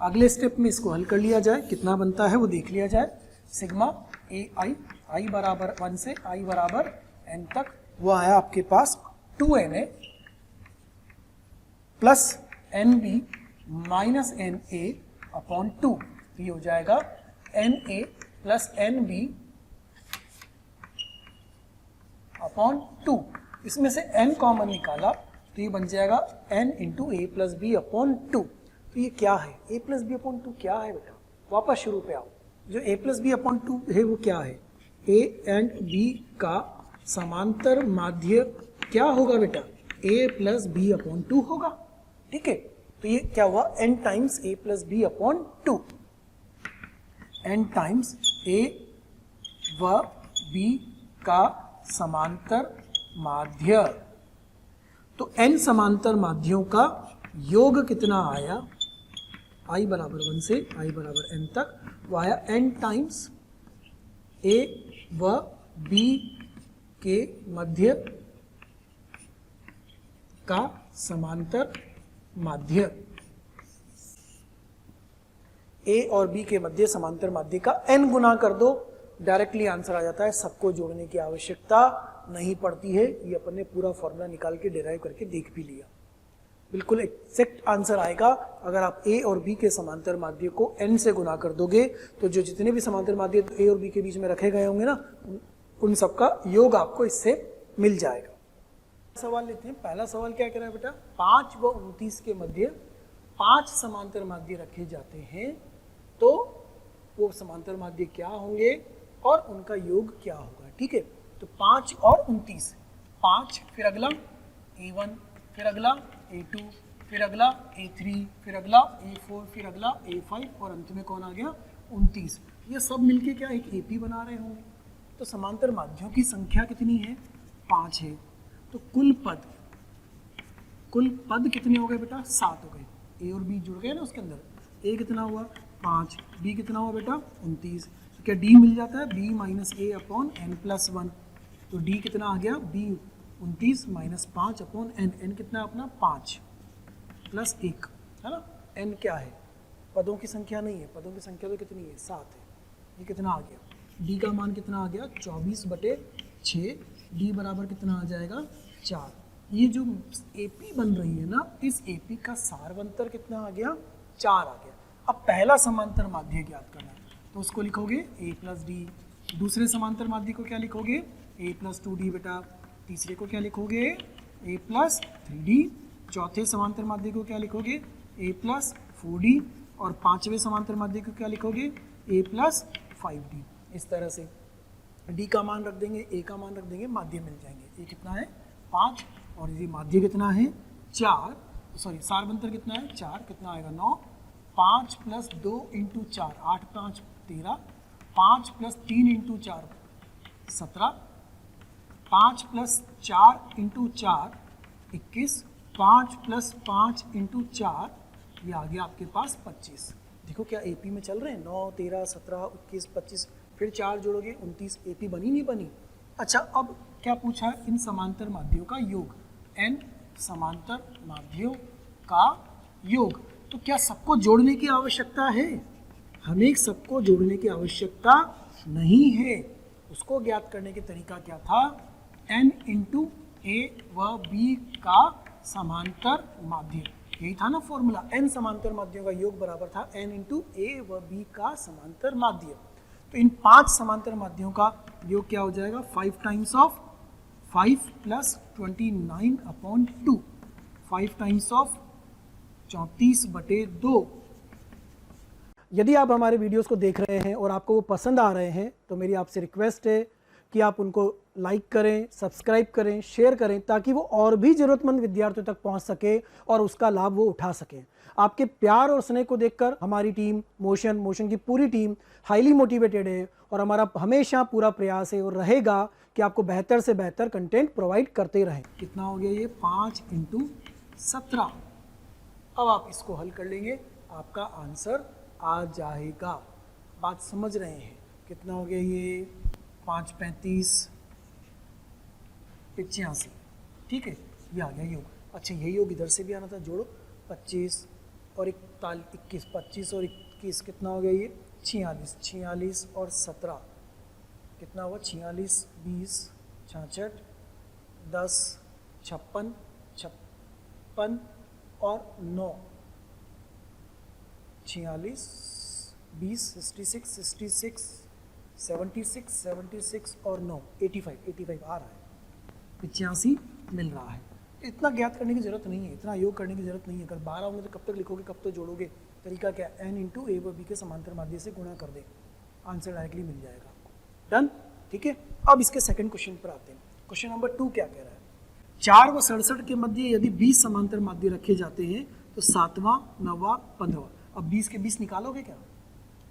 S1: अगले स्टेप में इसको हल कर लिया जाए, कितना बनता है वो देख लिया जाए। सिग्मा AI, I बराबर 1 से I बराबर N तक, वो आया आपके पास 2NA plus NB minus NA upon 2। ये हो जाएगा NA प्लस NB अपॉन 2। इसमें से N कॉमन निकाला तो ये बन जाएगा N into A plus b upon 2। तो ये क्या है? A प्लस बी अपॉन 2 क्या है बेटा? वापस शुरू पे आओ। जो A प्लस बी अपॉन 2 है वो क्या है? A एंड B का समांतर माध्य क्या होगा बेटा? A प्लस बी अपॉन 2 होगा। ठीक है, तो ये क्या हुआ? N times A plus b upon 2। N times A व B का समांतर माध्य। तो N समांतर माध्यों का योग कितना आया i बराबर 1 से i बराबर n तक, वो आया n टाइम्स a व b के मध्य का समांतर माध्य। a और b के मध्य समांतर माध्य का n गुना कर दो, डायरेक्टली आंसर आ जाता है। सबको जोड़ने की आवश्यकता नहीं पड़ती है, ये अपन ने पूरा फॉर्मूला निकाल के डिराइव करके देख भी लिया। बिल्कुल एक्जैक्ट आंसर आएगा अगर आप a और b के समांतर माध्य को n से गुना कर दोगे, तो जो जितने भी समांतर माध्य a और b के बीच में रखे गए होंगे ना, उन सबका योग आपको इससे मिल जाएगा। सवाल लेते हैं। पहला सवाल क्या कह रहा है बेटा, 5 व 29 के मध्य 5 समांतर माध्य रखे जाते हैं, तो वो समांतर माध्य क्या होंगे और उनका योग क्या होगा। ठीक है, तो 5 और 29, 5 फिर अगला a1, फिर अगला a2, फिर अगला a3, फिर अगला a4, फिर अगला a5 और अंत में कौन आ गया 29। ये सब मिलके क्या एक AP बना रहे होंगे। तो समांतर माध्यों की संख्या कितनी है, 5 है। तो कुल पद कितने हो गए बेटा, 7 हो गए। a और b जुड़ गए ना उसके अंदर। a कितना हुआ 5, b कितना हुआ बेटा 29। तो क्या d मिल जाता है, b minus a upon n plus 1। तो d कितना आ गया, b 29 minus 5 upon n। n कितना अपना 5 प्लस 1 है ना। n क्या है, पदों की संख्या नहीं है, पदों की संख्या तो कितनी है 7 है। ये कितना आ गया, d का मान कितना आ गया 24/6। d बराबर कितना आ जाएगा 4। ये जो AP बन रही है ना, इस AP का सारवंतर कितना आ गया 4 आ गया। अब पहला समांतर माध्य ज्ञात करना है, तो उसको लिखोगे a प्लस डी। दूसरे समांतर माध्य को क्या लिखोगे, a प्लस 2d बेटा। तीसरे को क्या लिखोगे, a प्लस 3d। चौथे समांतर माध्य को क्या लिखोगे, a प्लस 4d। और पांचवें समांतर माध्य को क्या लिखोगे, a प्लस 5d। इस तरह से d का मान रख देंगे, a का मान रख देंगे, माध्य मिल जाएंगे। ये कितना है 5 और ये माध्य कितना है 4, सॉरी सारवंतर कितना है 4, कितना आएगा 9। 5 plus 2 into 4, 8 5 13। 5 plus 3 into 4 17। 5 plus 4 into 4 21। 5 plus 5 into 4, ये आ गया आपके पास 25। देखो क्या AP में चल रहे हैं, 9 13 17 21 25, फिर 4 जोड़ोगे 29। AP बनी नहीं बनी। अच्छा, अब क्या पूछा है, इन समांतर माध्यों का योग, n समांतर माध्यों का योग। तो क्या सबको जोड़ने की आवश्यकता है, हमें सबको जोड़ने की आवश्यकता नहीं है। उसको ज्ञात करने के तरीका क्या था, n इंटू a व b का समांतर माध्य, यही था ना फॉर्मूला। n समांतर माध्यों का योग बराबर था n इंटू a व b का समांतर माध्य। तो इन 5 समांतर माध्यों का योग क्या हो जाएगा, 5 times of 5 plus 29 upon 2, 5 times of 34/2। यदि आप हमारे वीडियोस को देख रहे हैं और आपको वो पसंद आ रहे हैं, तो मेरी आपसे रिक्वेस्ट है कि आप उनको लाइक करें, सब्सक्राइब करें, शेयर करें, ताकि वो और भी ज़रूरतमंद विद्यार्थियों तक पहुंच सके और उसका लाभ वो उठा सकें। आपके प्यार और स्नेह को देखकर हमारी टीम मोशन की पूरी टीम हाईली मोटिवेटेड है और हमारा हमेशा पूरा प्रयास है और रहेगा कि आपको बेहतर से बेहतर कंटेंट प्रोवाइड करते रहें। कितना हो गया ये 5 इंटू 17। अब आप इसको हल कर लेंगे, आपका आंसर आ जाएगा। बात समझ रहे हैं, कितना हो गया ये 5 35 85। ठीक है, ये आ गया योग। अच्छा, यही योग इधर से भी आना था, जोड़ो 25 और 21, 25 और 21 कितना हो गया ये 46, 46 और 17 कितना हुआ 46, 20 66 10 56 56 और 9 46 20 66 66 76 76 और 9 85 आ रहा है, 85 मिल रहा है। इतना ज्ञात करने की जरूरत नहीं है, इतना योग करने की जरूरत नहीं है। अगर 12 होंगे तो कब तक लिखोगे, कब तक जोड़ोगे। तरीका क्या, n इंटू a व b के समांतर माध्य से गुणा कर दे, आंसर डायरेक्टली मिल जाएगा आपको। डन, ठीक है। अब इसके सेकंड क्वेश्चन पर आते हैं। क्वेश्चन नंबर 2 क्या कह रहा है, 4 व 67 के मध्य यदि 20 समांतर माध्य रखे जाते हैं तो 7वां 9वां 15वां। अब 20 के 20 निकालोगे क्या,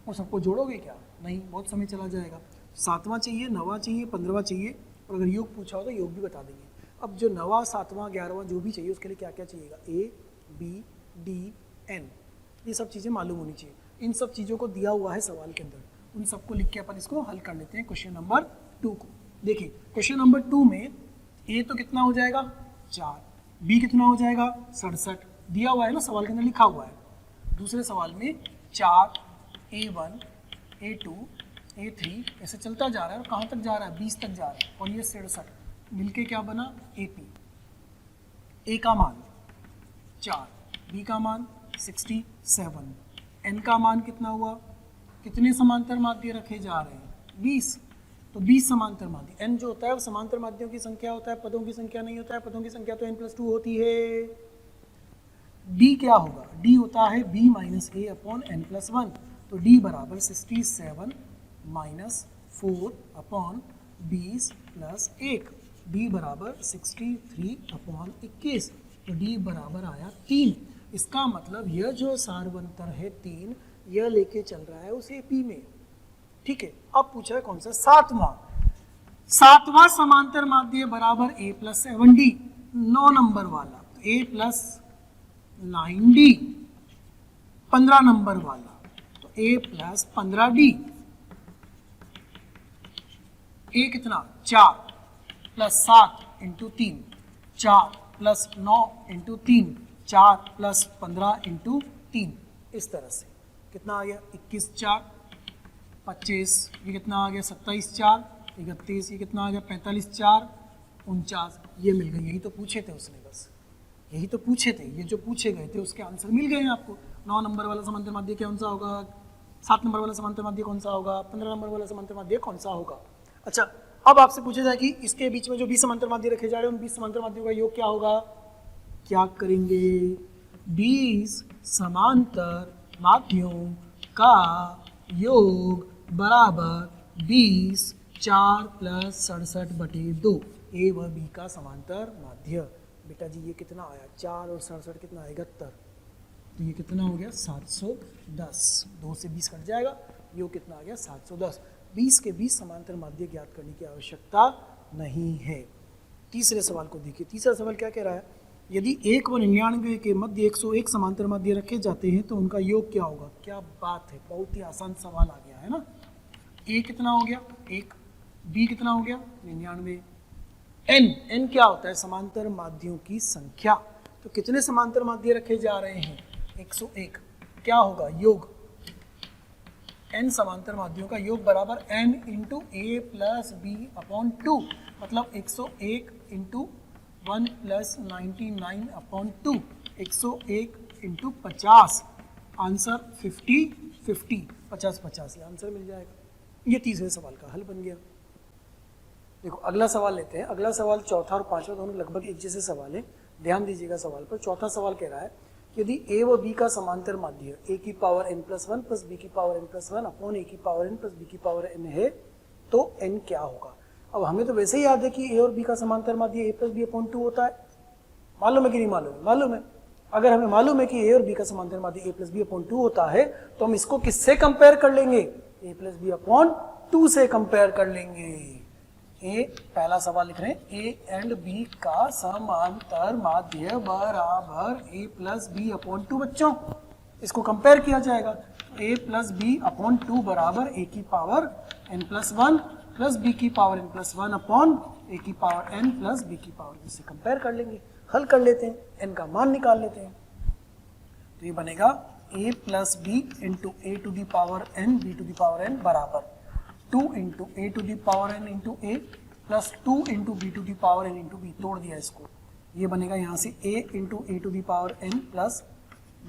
S1: और सबको जोड़ोगे क्या, नहीं, बहुत समय चला जाएगा। 7वां चाहिए, 9वां चाहिए, 15वां चाहिए, और अगर योग पूछा हो तो योग भी बता देंगे। अब जो 9वां 7वां 11वां जो भी चाहिए उसके लिए क्या क्या चाहिएगा, A B डी एन, ये सब चीज़ें मालूम होनी चाहिए। इन सब चीज़ों को दिया हुआ है सवाल के अंदर, उन सबको लिख के अपन इसको हल कर लेते हैं क्वेश्चन नंबर 2 को। देखिए क्वेश्चन नंबर 2 में ए तो कितना हो जाएगा 4, बी कितना हो जाएगा 67, दिया हुआ है ना, सवाल के अंदर लिखा हुआ है। दूसरे सवाल में 4, A1, A2, A3 ऐसे चलता जा रहा है, और कहाँ तक जा रहा है 20 तक जा रहा है, और ये 67 मिलके क्या बना AP। ए का मान 4, बी का मान 67, एन का मान कितना हुआ, कितने समांतर माध्य रखे जा रहे हैं 20, तो 20 समांतर माध्य। एन जो होता है वो समांतर माध्यों की संख्या होता है, पदों की संख्या नहीं होता है, पदों की संख्या तो n+2 होती है। डी क्या होगा, डी होता है b - a अपॉन n+1, तो d बराबर 67 - 4 अपॉन 20 + 1, d बराबर 63 अपॉन 21, तो d बराबर आया 3। इसका मतलब यह जो सारवंतर है 3, यह लेके चल रहा है उस AP में, ठीक है। अब पूछा है कौन सा, सातवां समांतर माध्य बराबर a + 7d, 9 नंबर वाला, तो a + 9d, 15 नंबर वाला, तो a + 15d, a कितना 4 + 7 × 3, 4 + 9 × 3, 4 + 15 × 3, इस तरह से कितना आ गया 21 4, 25, ये कितना आ गया 27 4, 31, ये कितना आ गया 45 4, 49, ये मिल गई। यही तो पूछे थे उसने, बस यही तो पूछे थे, ये जो पूछे गए थे उसके आंसर मिल गए हैं आपको। 9 नंबर वाला समांतर माध्य कौन सा होगा, 7 नंबर वाला समांतर माध्य कौन सा होगा, 15 नंबर वाला समांतर माध्य कौन सा होगा। अच्छा, अब आपसे पूछा जाए कि इसके बीच में जो 20 समांतर माध्य रखे जा रहे हैं, उन 20 समांतर माध्यों का योग क्या होगा, क्या करेंगे, 20 समांतर माध्यों का योग बराबर 20 4 + 67/2, ए व बी का समांतर माध्य। बेटा जी ये कितना आया 4 और 67 कितना 71, तो ये कितना हो गया 710, 2 से 20 कट जाएगा, योग कितना आ गया 710। 20 के 20 समांतर माध्य ज्ञात करने की आवश्यकता नहीं है। तीसरे सवाल को देखिए, तीसरा सवाल क्या कह रहा है, यदि 1 व 99 के मध्य 101 समांतर माध्य रखे जाते हैं तो उनका योग क्या होगा। क्या बात है, बहुत ही आसान सवाल आ गया है ना। ए कितना हो गया 1, बी कितना हो गया 99, एन क्या होता है समांतर माध्यों की संख्या, तो कितने समांतर माध्य रखे जा रहे हैं 101, क्या होगा योग n समांतर माध्यों का योग बराबर n × a + b/2, मतलब 101 × 1 + 99/2, 101 × 50, आंसर 50 50, 50 50, ये आंसर मिल जाएगा। ये तीसरे सवाल का हल बन गया। देखो अगला सवाल लेते हैं। अगला सवाल चौथा और पांचवा दोनों लगभग एक जैसे सवाल है, ध्यान दीजिएगा सवाल पर। चौथा सवाल कह रहा है यदि a व b का समांतर माध्य a की पावर n+1 + b की पावर n+1 अपॉन a की पावर n + b की पावर n है तो n क्या होगा। अब हमें तो वैसे ही याद है कि a और b का समांतर माध्य a + b/2 होता है, मालूम है कि नहीं मालूम है, मालूम है। अगर हमें मालूम है कि a और b का समांतर माध्य a + b/2 होता है तो हम इसको किससे कंपेयर कर लेंगे, a + b/2 से कंपेयर कर लेंगे। ए पहला सवाल लिख रहे हैं ए एंड बी का समांतर माध्य बराबर a + b/2 बच्चों, इसको कंपेयर किया जाएगा। a + b/2 बराबर a की पावर n+1 + b की पावर n+1 अपॉन a की पावर n + b की पावर, इससे कंपेयर कर लेंगे, हल कर लेते हैं, n का मान निकाल लेते हैं। तो ये बनेगा a + b × a⁴n b⁴n बराबर 2 × a⁴n × a plus 2 × b⁴n × b, तोड़ दिया इसको, ये बनेगा यहाँ से a × a⁴n plus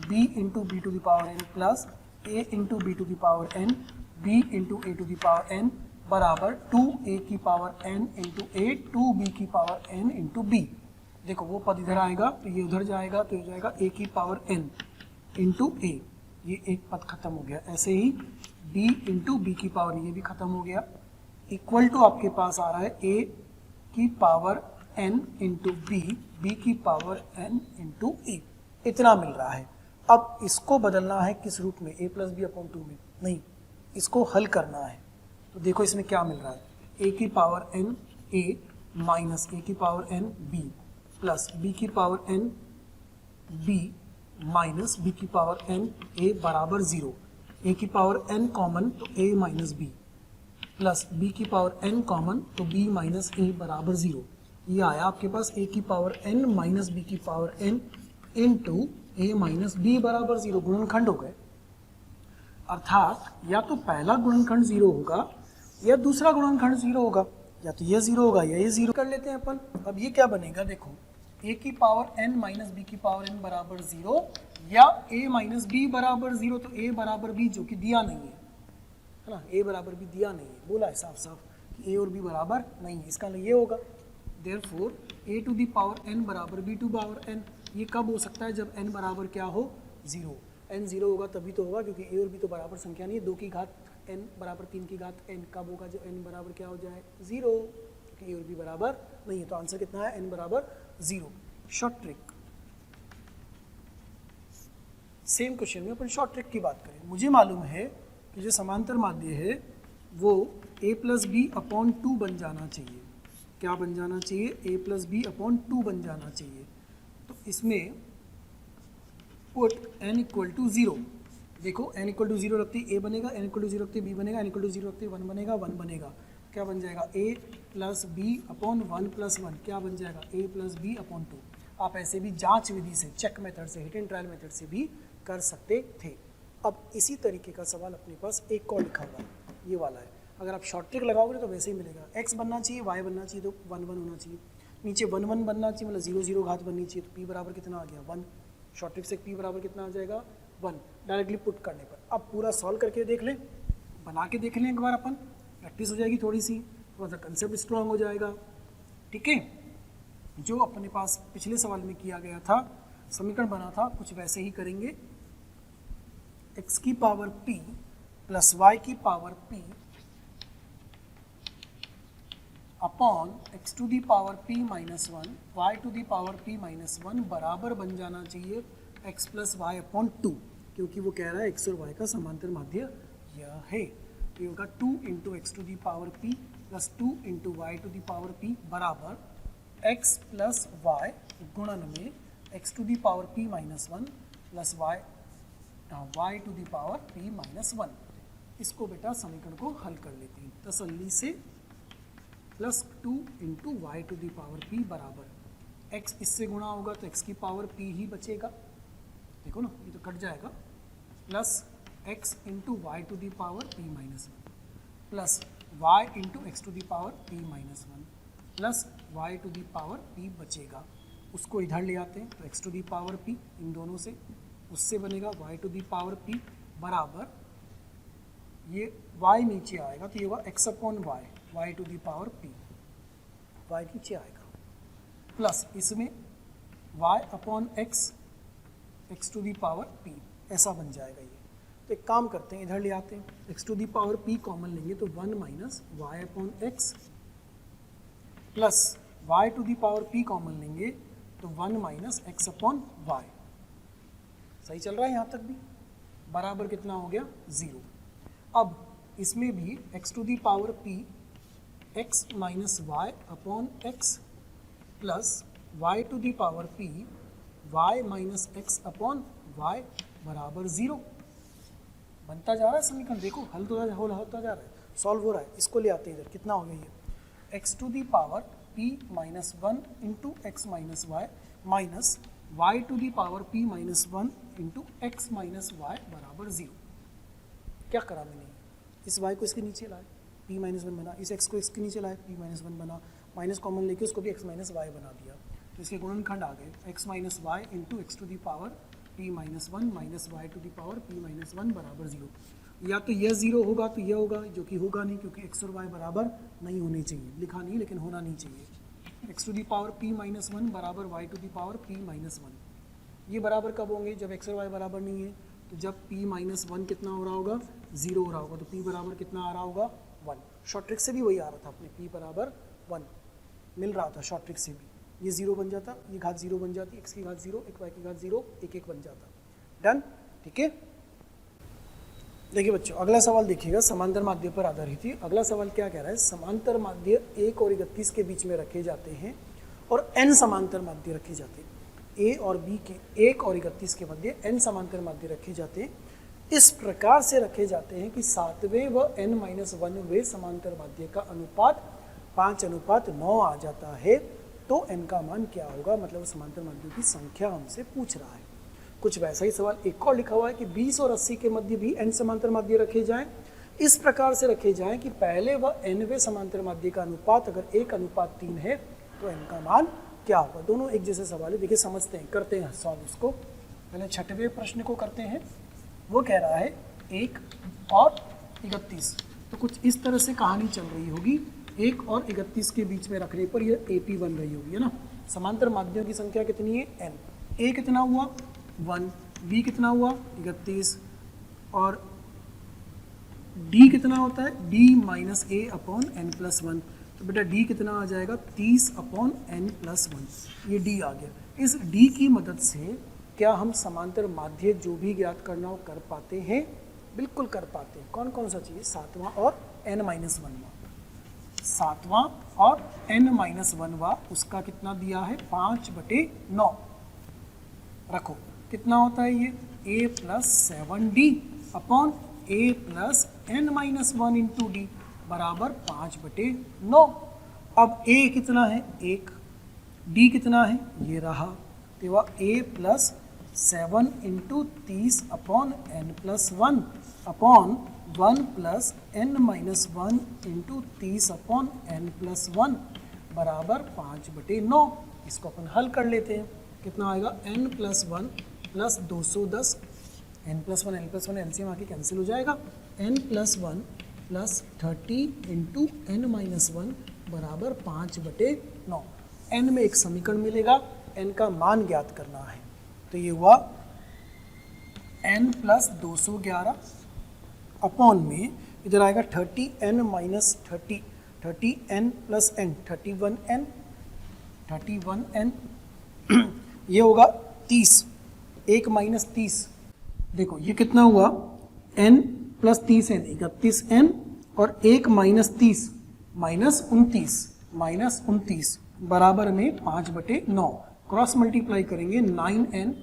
S1: b × b⁴n plus a × b⁴n b × a⁴n बराबर 2a की power n × a 2b⁴n × b। देखो वो पद इधर आएगा तो ये उधर जाएगा, तो ये जाएगा a की पावर n × a, ये एक पद खत्म हो गया। ऐसे ही b × b की पावर, ये भी खत्म हो गया, इक्वल टू आपके पास आ रहा है a की पावर n × b, b की पावर n × a, इतना मिल रहा है। अब इसको बदलना है किस रूप में, a + b/2 में नहीं, इसको हल करना है। तो देखो इसमें क्या मिल रहा है, a की power n a minus a की power n b plus b की power n b minus b की पावर एन ए बराबर 0, ए की पावर एन कॉमन तो a minus b, plus b की पावर एन कॉमन तो b minus a बराबर 0। ये आया आपके पास ए की पावर एन माइनस बी की power n into a minus b बराबर 0, गुणनखंड हो गए। अर्थात या तो पहला गुणनखंड 0 होगा या दूसरा गुणनखंड 0 होगा, या तो ये 0 होगा या ये 0 कर लेते हैं अपन। अब ये क्या बनेगा, देखो a की पावर n माइनस बी की पावर n बराबर 0 या a माइनस बी बराबर 0, तो a बराबर b जो कि दिया नहीं है ना, a बराबर b दिया नहीं है, बोला है साफ साफ कि a और b बराबर नहीं है, इसका ये होगा therefore a to the power n बराबर b टू पावर n। ये कब हो सकता है, जब n बराबर क्या हो 0, n 0 होगा तभी तो होगा, क्योंकि a और b तो बराबर संख्या नहीं है, 2 की घात n बराबर 3 की घात n कब होगा, जब n बराबर क्या हो जाए 0, क्योंकि a और b बराबर नहीं है। तो आंसर कितना है, n बराबर 0। शॉर्ट ट्रिक, सेम क्वेश्चन में अपन शॉर्ट ट्रिक की बात करें। मुझे मालूम है कि जो समांतर माध्य है वो a प्लस बी अपॉन 2 बन जाना चाहिए। क्या बन जाना चाहिए, a प्लस बी अपॉन 2 बन जाना चाहिए। तो इसमें पुट n इक्वल टू 0, देखो n इक्वल टू 0 रखते a बनेगा, n इक्वल टू 0 रखते b बनेगा, n इक्वल टू 0 रखते 1 बनेगा, 1 बनेगा। क्या बन जाएगा, a plus b upon 1 plus 1, क्या बन जाएगा a प्लस बी अपॉन 2। आप ऐसे भी जांच विधि से, चेक मेथड से, हिट एंड ट्रायल मेथड से भी कर सकते थे। अब इसी तरीके का सवाल अपने पास एक और लिखा हुआ है, ये वाला है। अगर आप शॉर्ट ट्रिक लगाओगे तो वैसे ही मिलेगा, x बनना चाहिए, y बनना चाहिए तो 1 1 होना चाहिए, नीचे 1 1 बनना चाहिए, मतलब 0 0 घात बननी चाहिए, तो p बराबर कितना आ गया 1। शॉर्ट ट्रिक से p बराबर कितना आ जाएगा 1, डायरेक्टली पुट करने पर। अब पूरा सॉल्व करके देख लें, बना के देख लें एक बार, अपन प्रैक्टिस हो जाएगी थोड़ी सी, थोड़ा सा कंसेप्ट स्ट्रॉन्ग हो जाएगा। ठीक है, जो अपने पास पिछले सवाल में किया गया था, समीकरण बना था, कुछ वैसे ही करेंगे। x की पावर p प्लस y की power p upon x to the power p minus 1 y to the power p minus 1 बराबर बन जाना चाहिए x प्लस वाई अपॉन 2, क्योंकि वो कह रहा है x और y का समांतर माध्य यह है। तो ये होगा 2 into x to the power p plus 2 into y to the power p बराबर x प्लस वाई गुणन में x to the power p minus 1 plus y to the power p minus 1। इसको बेटा समीकरण को हल कर लेते हैं तसल्ली से। Plus 2 into y to the power p बराबर x, इससे गुणा होगा तो x की पावर p ही बचेगा, देखो ना ये तो कट जाएगा, plus x into y to the power p minus 1 plus y into x to the power p minus 1 plus y to the power p बचेगा। उसको इधर ले आते हैं तो x to the power p, इन दोनों से, उससे बनेगा y to the power p बराबर, ये y नीचे आएगा तो ये होगा x upon y to the power p, y नीचे आएगा, प्लस इसमें y upon x to the power p, ऐसा बन जाएगा ये। तो एक काम करते हैं, इधर ले आते हैं, x to the power p common लेंगे तो 1 minus y upon x, plus y to the power p common लेंगे तो 1 माइनस एक्स अपॉन वाई। सही चल रहा है यहाँ तक भी, बराबर कितना हो गया 0। अब इसमें भी x to the power p x minus y upon x plus y to the power p y minus x upon y बराबर 0 बनता जा रहा है समीकरण। देखो हल तो होता जा रहा है, सॉल्व हो रहा है। इसको ले आते हैं इधर, कितना हो गया ये, x to the power p minus 1 into x minus y minus y to the power p minus 1 into x minus y बराबर 0। क्या करा मैंने, इस y को इसके नीचे लाए, p माइनस 1 बना, इस x को इसके नीचे लाए, p माइनस 1 बना, माइनस कॉमन लेके उसको भी x माइनस वाई बना दिया, तो इसके गुणनखंड आ गए x minus y into x to the power p minus 1 minus y to the power p minus 1 बराबर 0। या तो यह 0 होगा तो यह होगा, जो कि होगा नहीं, क्योंकि x और y बराबर नहीं होने चाहिए, लिखा नहीं लेकिन होना नहीं चाहिए। x to the power p minus 1 बराबर y to the power p minus 1, ये बराबर कब होंगे, जब x और y बराबर नहीं है। तो जब p माइनस 1 कितना हो रहा होगा, 0 हो रहा होगा, तो p बराबर कितना आ रहा होगा 1। शॉर्ट ट्रिक से भी वही आ रहा था अपने, p बराबर 1 मिल रहा था शॉर्ट ट्रिक से भी। ये 0 बन जाता, ये घात 0 बन जाती, x की घात 0, एक y की घात 0, 1 1 बन जाता। डन, ठीक है। देखिए बच्चों, अगला सवाल देखिएगा, समांतर माध्य पर आधारित ही। अगला सवाल क्या कह रहा है, समांतर माध्य 1 और 31 के बीच में रखे जाते हैं और n समांतर माध्य रखे जाते हैं। ए और बी के 1 और 31 के मध्य n समांतर माध्य रखे जाते हैं, इस प्रकार से रखे जाते हैं कि 7वें व n-1वें समांतर माध्य का अनुपात 5:9 आ जाता है, तो n का मान क्या होगा, मतलब समांतर माध्यों की संख्या हमसे पूछ रहा है। कुछ वैसा ही सवाल एक और लिखा हुआ है कि 20 और 80 के मध्य भी n समांतर माध्य रखे जाएं, इस प्रकार से रखे जाएं कि पहले व nवें समांतर माध्य का अनुपात अगर 1:3 है तो n का मान क्या होगा। दोनों एक जैसे सवाल है, देखिए समझते हैं, करते हैं सॉल्व इसको। पहले छठवें प्रश्न को करते हैं। वो कह रहा है 1 और 31, तो कुछ इस तरह से कहानी चल रही होगी। 1 और 31 के बीच में रखने पर यह AP बन रही होगी, है ना। समांतर माध्यों की संख्या कितनी है, n। A कितना हुआ 1, B कितना हुआ 31, और D कितना होता है D-A/n+1, तो बेटा D कितना आ जाएगा 30/n+1, ये D आ गया। इस D की मदद से क्या हम समांतर माध्य जो भी ज्ञात करना हो कर पाते हैं, बिल्कुल कर पाते हैं। कौन कौन सा चाहिए, 7वां और n-1वां, 7वां और n-1वां, उसका कितना दिया है 5/9, रखो कितना होता है ये a + 7d upon a + n-1 into d बराबर 5/9। अब a कितना है 1, d कितना है ये रहा, तो वह a + 7 into 30 upon n+1 upon 1 + n-1 into 30 upon n+1 बराबर 5/9। इसको अपन हल कर लेते हैं, कितना आएगा n+1 + 210, n+1 n+1 एलसीएम आके कैंसिल हो जाएगा, n+1 + 30 इंटू n-1 बराबर 5/9। n में एक समीकरण मिलेगा, n का मान ज्ञात करना है, तो ये हुआ n + 211 अपॉन में इधर आएगा 30n - 30, 30n + n 31n, 31n ये होगा 30, 1 - 30, देखो ये कितना हुआ n + 30n 31n, और 1 - 30 -29 बराबर में 5/9। क्रॉस मल्टीप्लाई करेंगे 9n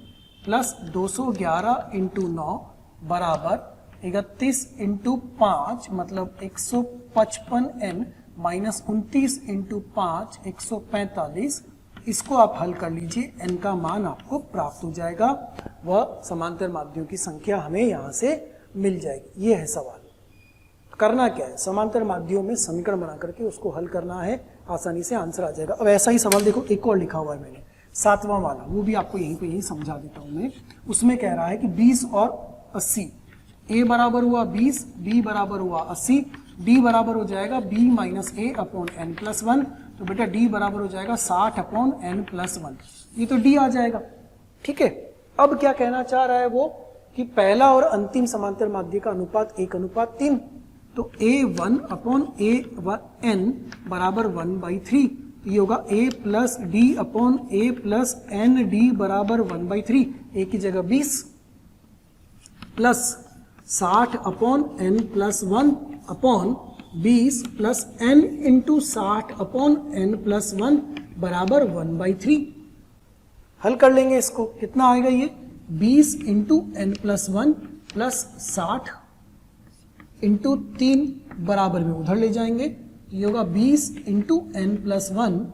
S1: + 211 इंटू 9 बराबर 31 इंटू 5 मतलब 155n - 29 इंटू 5 145। इसको आप हल कर लीजिए, n का मान आपको प्राप्त हो जाएगा, वह समांतर माध्यों की संख्या हमें यहाँ से मिल जाएगी। ये है सवाल। करना क्या है, समांतर माध्यों में समीकरण बना करके उसको हल करना है, आसानी से आंसर आ जाएगा। अब ऐसा ही सवाल देखो एक और लिखा हुआ है मैंने, 7वां वाला, वो भी आपको यहीं समझा देता हूँ मैं। उसमें कह रहा है कि 20 और 80, a बराबर हुआ 20, b बराबर हुआ 80, d बराबर हो जाएगा b - a/n+1, तो बेटा d बराबर हो जाएगा 60/n+1, ये तो d आ जाएगा, ठीक है। अब क्या कहना चाह रहा है वो कि पहला और अंतिम समांतर माध्य का अनुपात 1:3, तो a1/a1n बराबर 1/3, ये होगा a + d/a + n/d बराबर 1/3, a की जगह 20 plus 60/n+1 upon 20 + n into 60/n+1 बराबर 1/3। हल कर लेंगे इसको, कितना आएगा ये 20 इंटू n+1 प्लस 60 इंटू 3 बराबर में उधर ले जाएंगे, ये होगा 20 into n+1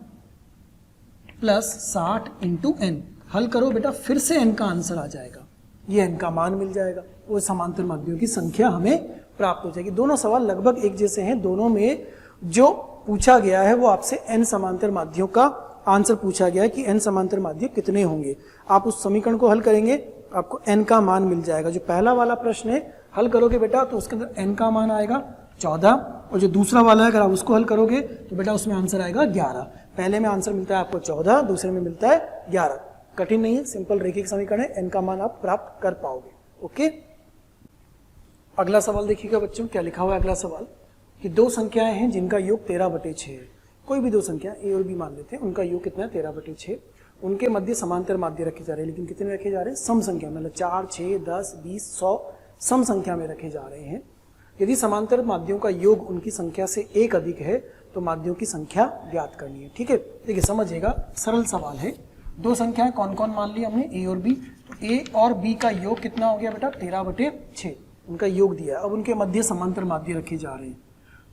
S1: plus 60 into n। हल करो बेटा, फिर से n का आंसर आ जाएगा, ये n का मान मिल जाएगा, वो समांतर माध्यों की संख्या हमें प्राप्त हो जाएगी। दोनों सवाल लगभग एक जैसे हैं, दोनों में जो पूछा गया है वो आपसे n समांतर माध्यों का आंसर पूछा गया है कि n समांतर माध्य कितने होंगे। आप उस समीकरण को हल करेंगे, आपको n का मान मिल जाएगा। जो पहला वाला प्रश्न है हल करोगे बेटा तो उसके अंदर n का मान आएगा 14, और जो दूसरा वाला है अगर आप उसको हल करोगे तो बेटा उसमें आंसर आएगा 11। पहले में आंसर मिलता है आपको 14, दूसरे में मिलता है 11। कठिन नहीं है, सिंपल रैखिक समीकरण है, n का मान आप प्राप्त कर पाओगे। ओके, अगला सवाल देखिएगा बच्चों, क्या लिखा हुआ है अगला सवाल कि दो संख्याएं हैं जिनका योग 13/6 है। कोई भी दो संख्या a और b मान लेते हैं, उनका योग कितना है 13/6। उनके मध्य समांतर माध्य रखे जा रहे हैं, लेकिन कितने रखे जा रहे हैं, सम संख्या, मतलब 4, 6, 10, 20, 100 सम संख्या में रखे जा रहे हैं। यदि समांतर माध्यों का योग उनकी संख्या से 1 अधिक है तो माध्यों की संख्या ज्ञात करनी है। ठीक है, देखिए समझिएगा, सरल सवाल है। दो संख्याएं कौन कौन मान ली हमने, ए और बी। तो ए और बी का योग कितना हो गया बेटा, 13/6 उनका योग दिया है। अब उनके मध्य समांतर माध्य रखे जा रहे हैं।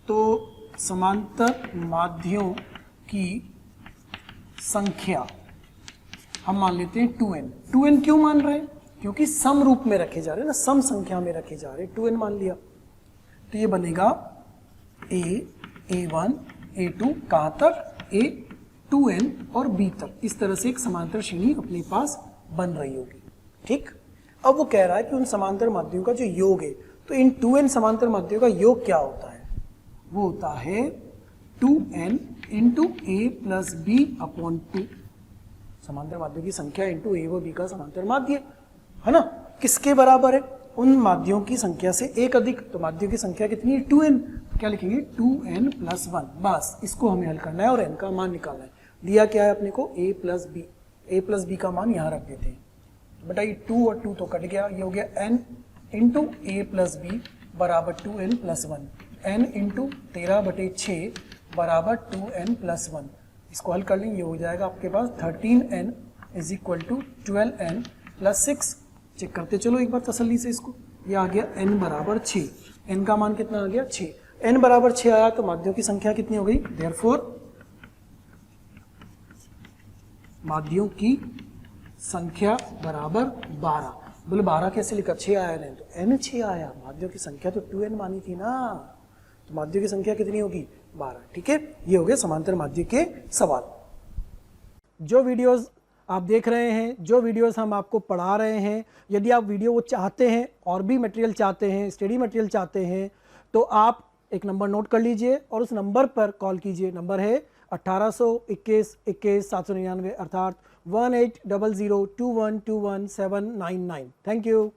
S1: तो समांतर माध्यों की संख्या हम मान लेते हैं 2n। 2n क्यों मान रहे हैं, क्योंकि सम रूप में रखे जा रहे हैं ना, सम संख्या में रखे जा रहे हैं, 2n मान लिया। तो ये बनेगा a, a1, a2 कहाँ तक, a 2n और b तक। इस तरह से एक समांतर श्रेणी अपने पास बन रही होगी। ठीक, अब वो कह रहा है कि उन समांतर माध्यों का जो योग है, तो इन 2n समांतर माध्यों का योग क्या होता है, वो होता है 2n into a plus b upon 2। समांतर माध्यों की संख्या इंटू a व b का समांतर माध्य है ना, किसके बराबर है, उन माध्यों की संख्या से एक अधिक। तो माध्यों की संख्या कितनी है, 2n। क्या लिखेंगे, 2n प्लस 1। बस इसको हमें हल करना है और n का मान निकालना है। दिया क्या है अपने को, a प्लस बी का मान यहाँ रख देते हैं। बेटा ये 2 और 2 तो कट गया, ये हो गया n into a plus b बराबर 2n प्लस 1। n इंटू 13/6 बराबर 2n प्लस 1। इसको हल कर लेंगे, ये हो जाएगा आपके पास 13n is equal to 12n plus 6। Check करते चलो एक बार तसल्ली से इसको। ये आ गया n बराबर 6। n का मान कितना आ गया, 6। n बराबर 6 आया तो माध्यों की संख्या कितनी हो गई, देयरफॉर माध्यों की संख्या बराबर 12। बोले 12 कैसे लिखा, 6 आया नहीं, तो n 6 आया। माध्यों की संख्या तो 2n मानी थी ना, तो माध्यों की संख्या कितनी होगी, 12। ठीक है, ये हो गए समांतर माध्य के सवाल। जो वीडियोस आप देख रहे हैं, जो वीडियोस हम आपको पढ़ा रहे हैं, यदि आप वीडियो वो चाहते हैं और भी मटेरियल चाहते हैं, स्टडी मटेरियल चाहते हैं, तो आप एक नंबर नोट कर लीजिए और उस नंबर पर कॉल कीजिए। नंबर है 1821 799 अर्थात 18002121 799। Thank you.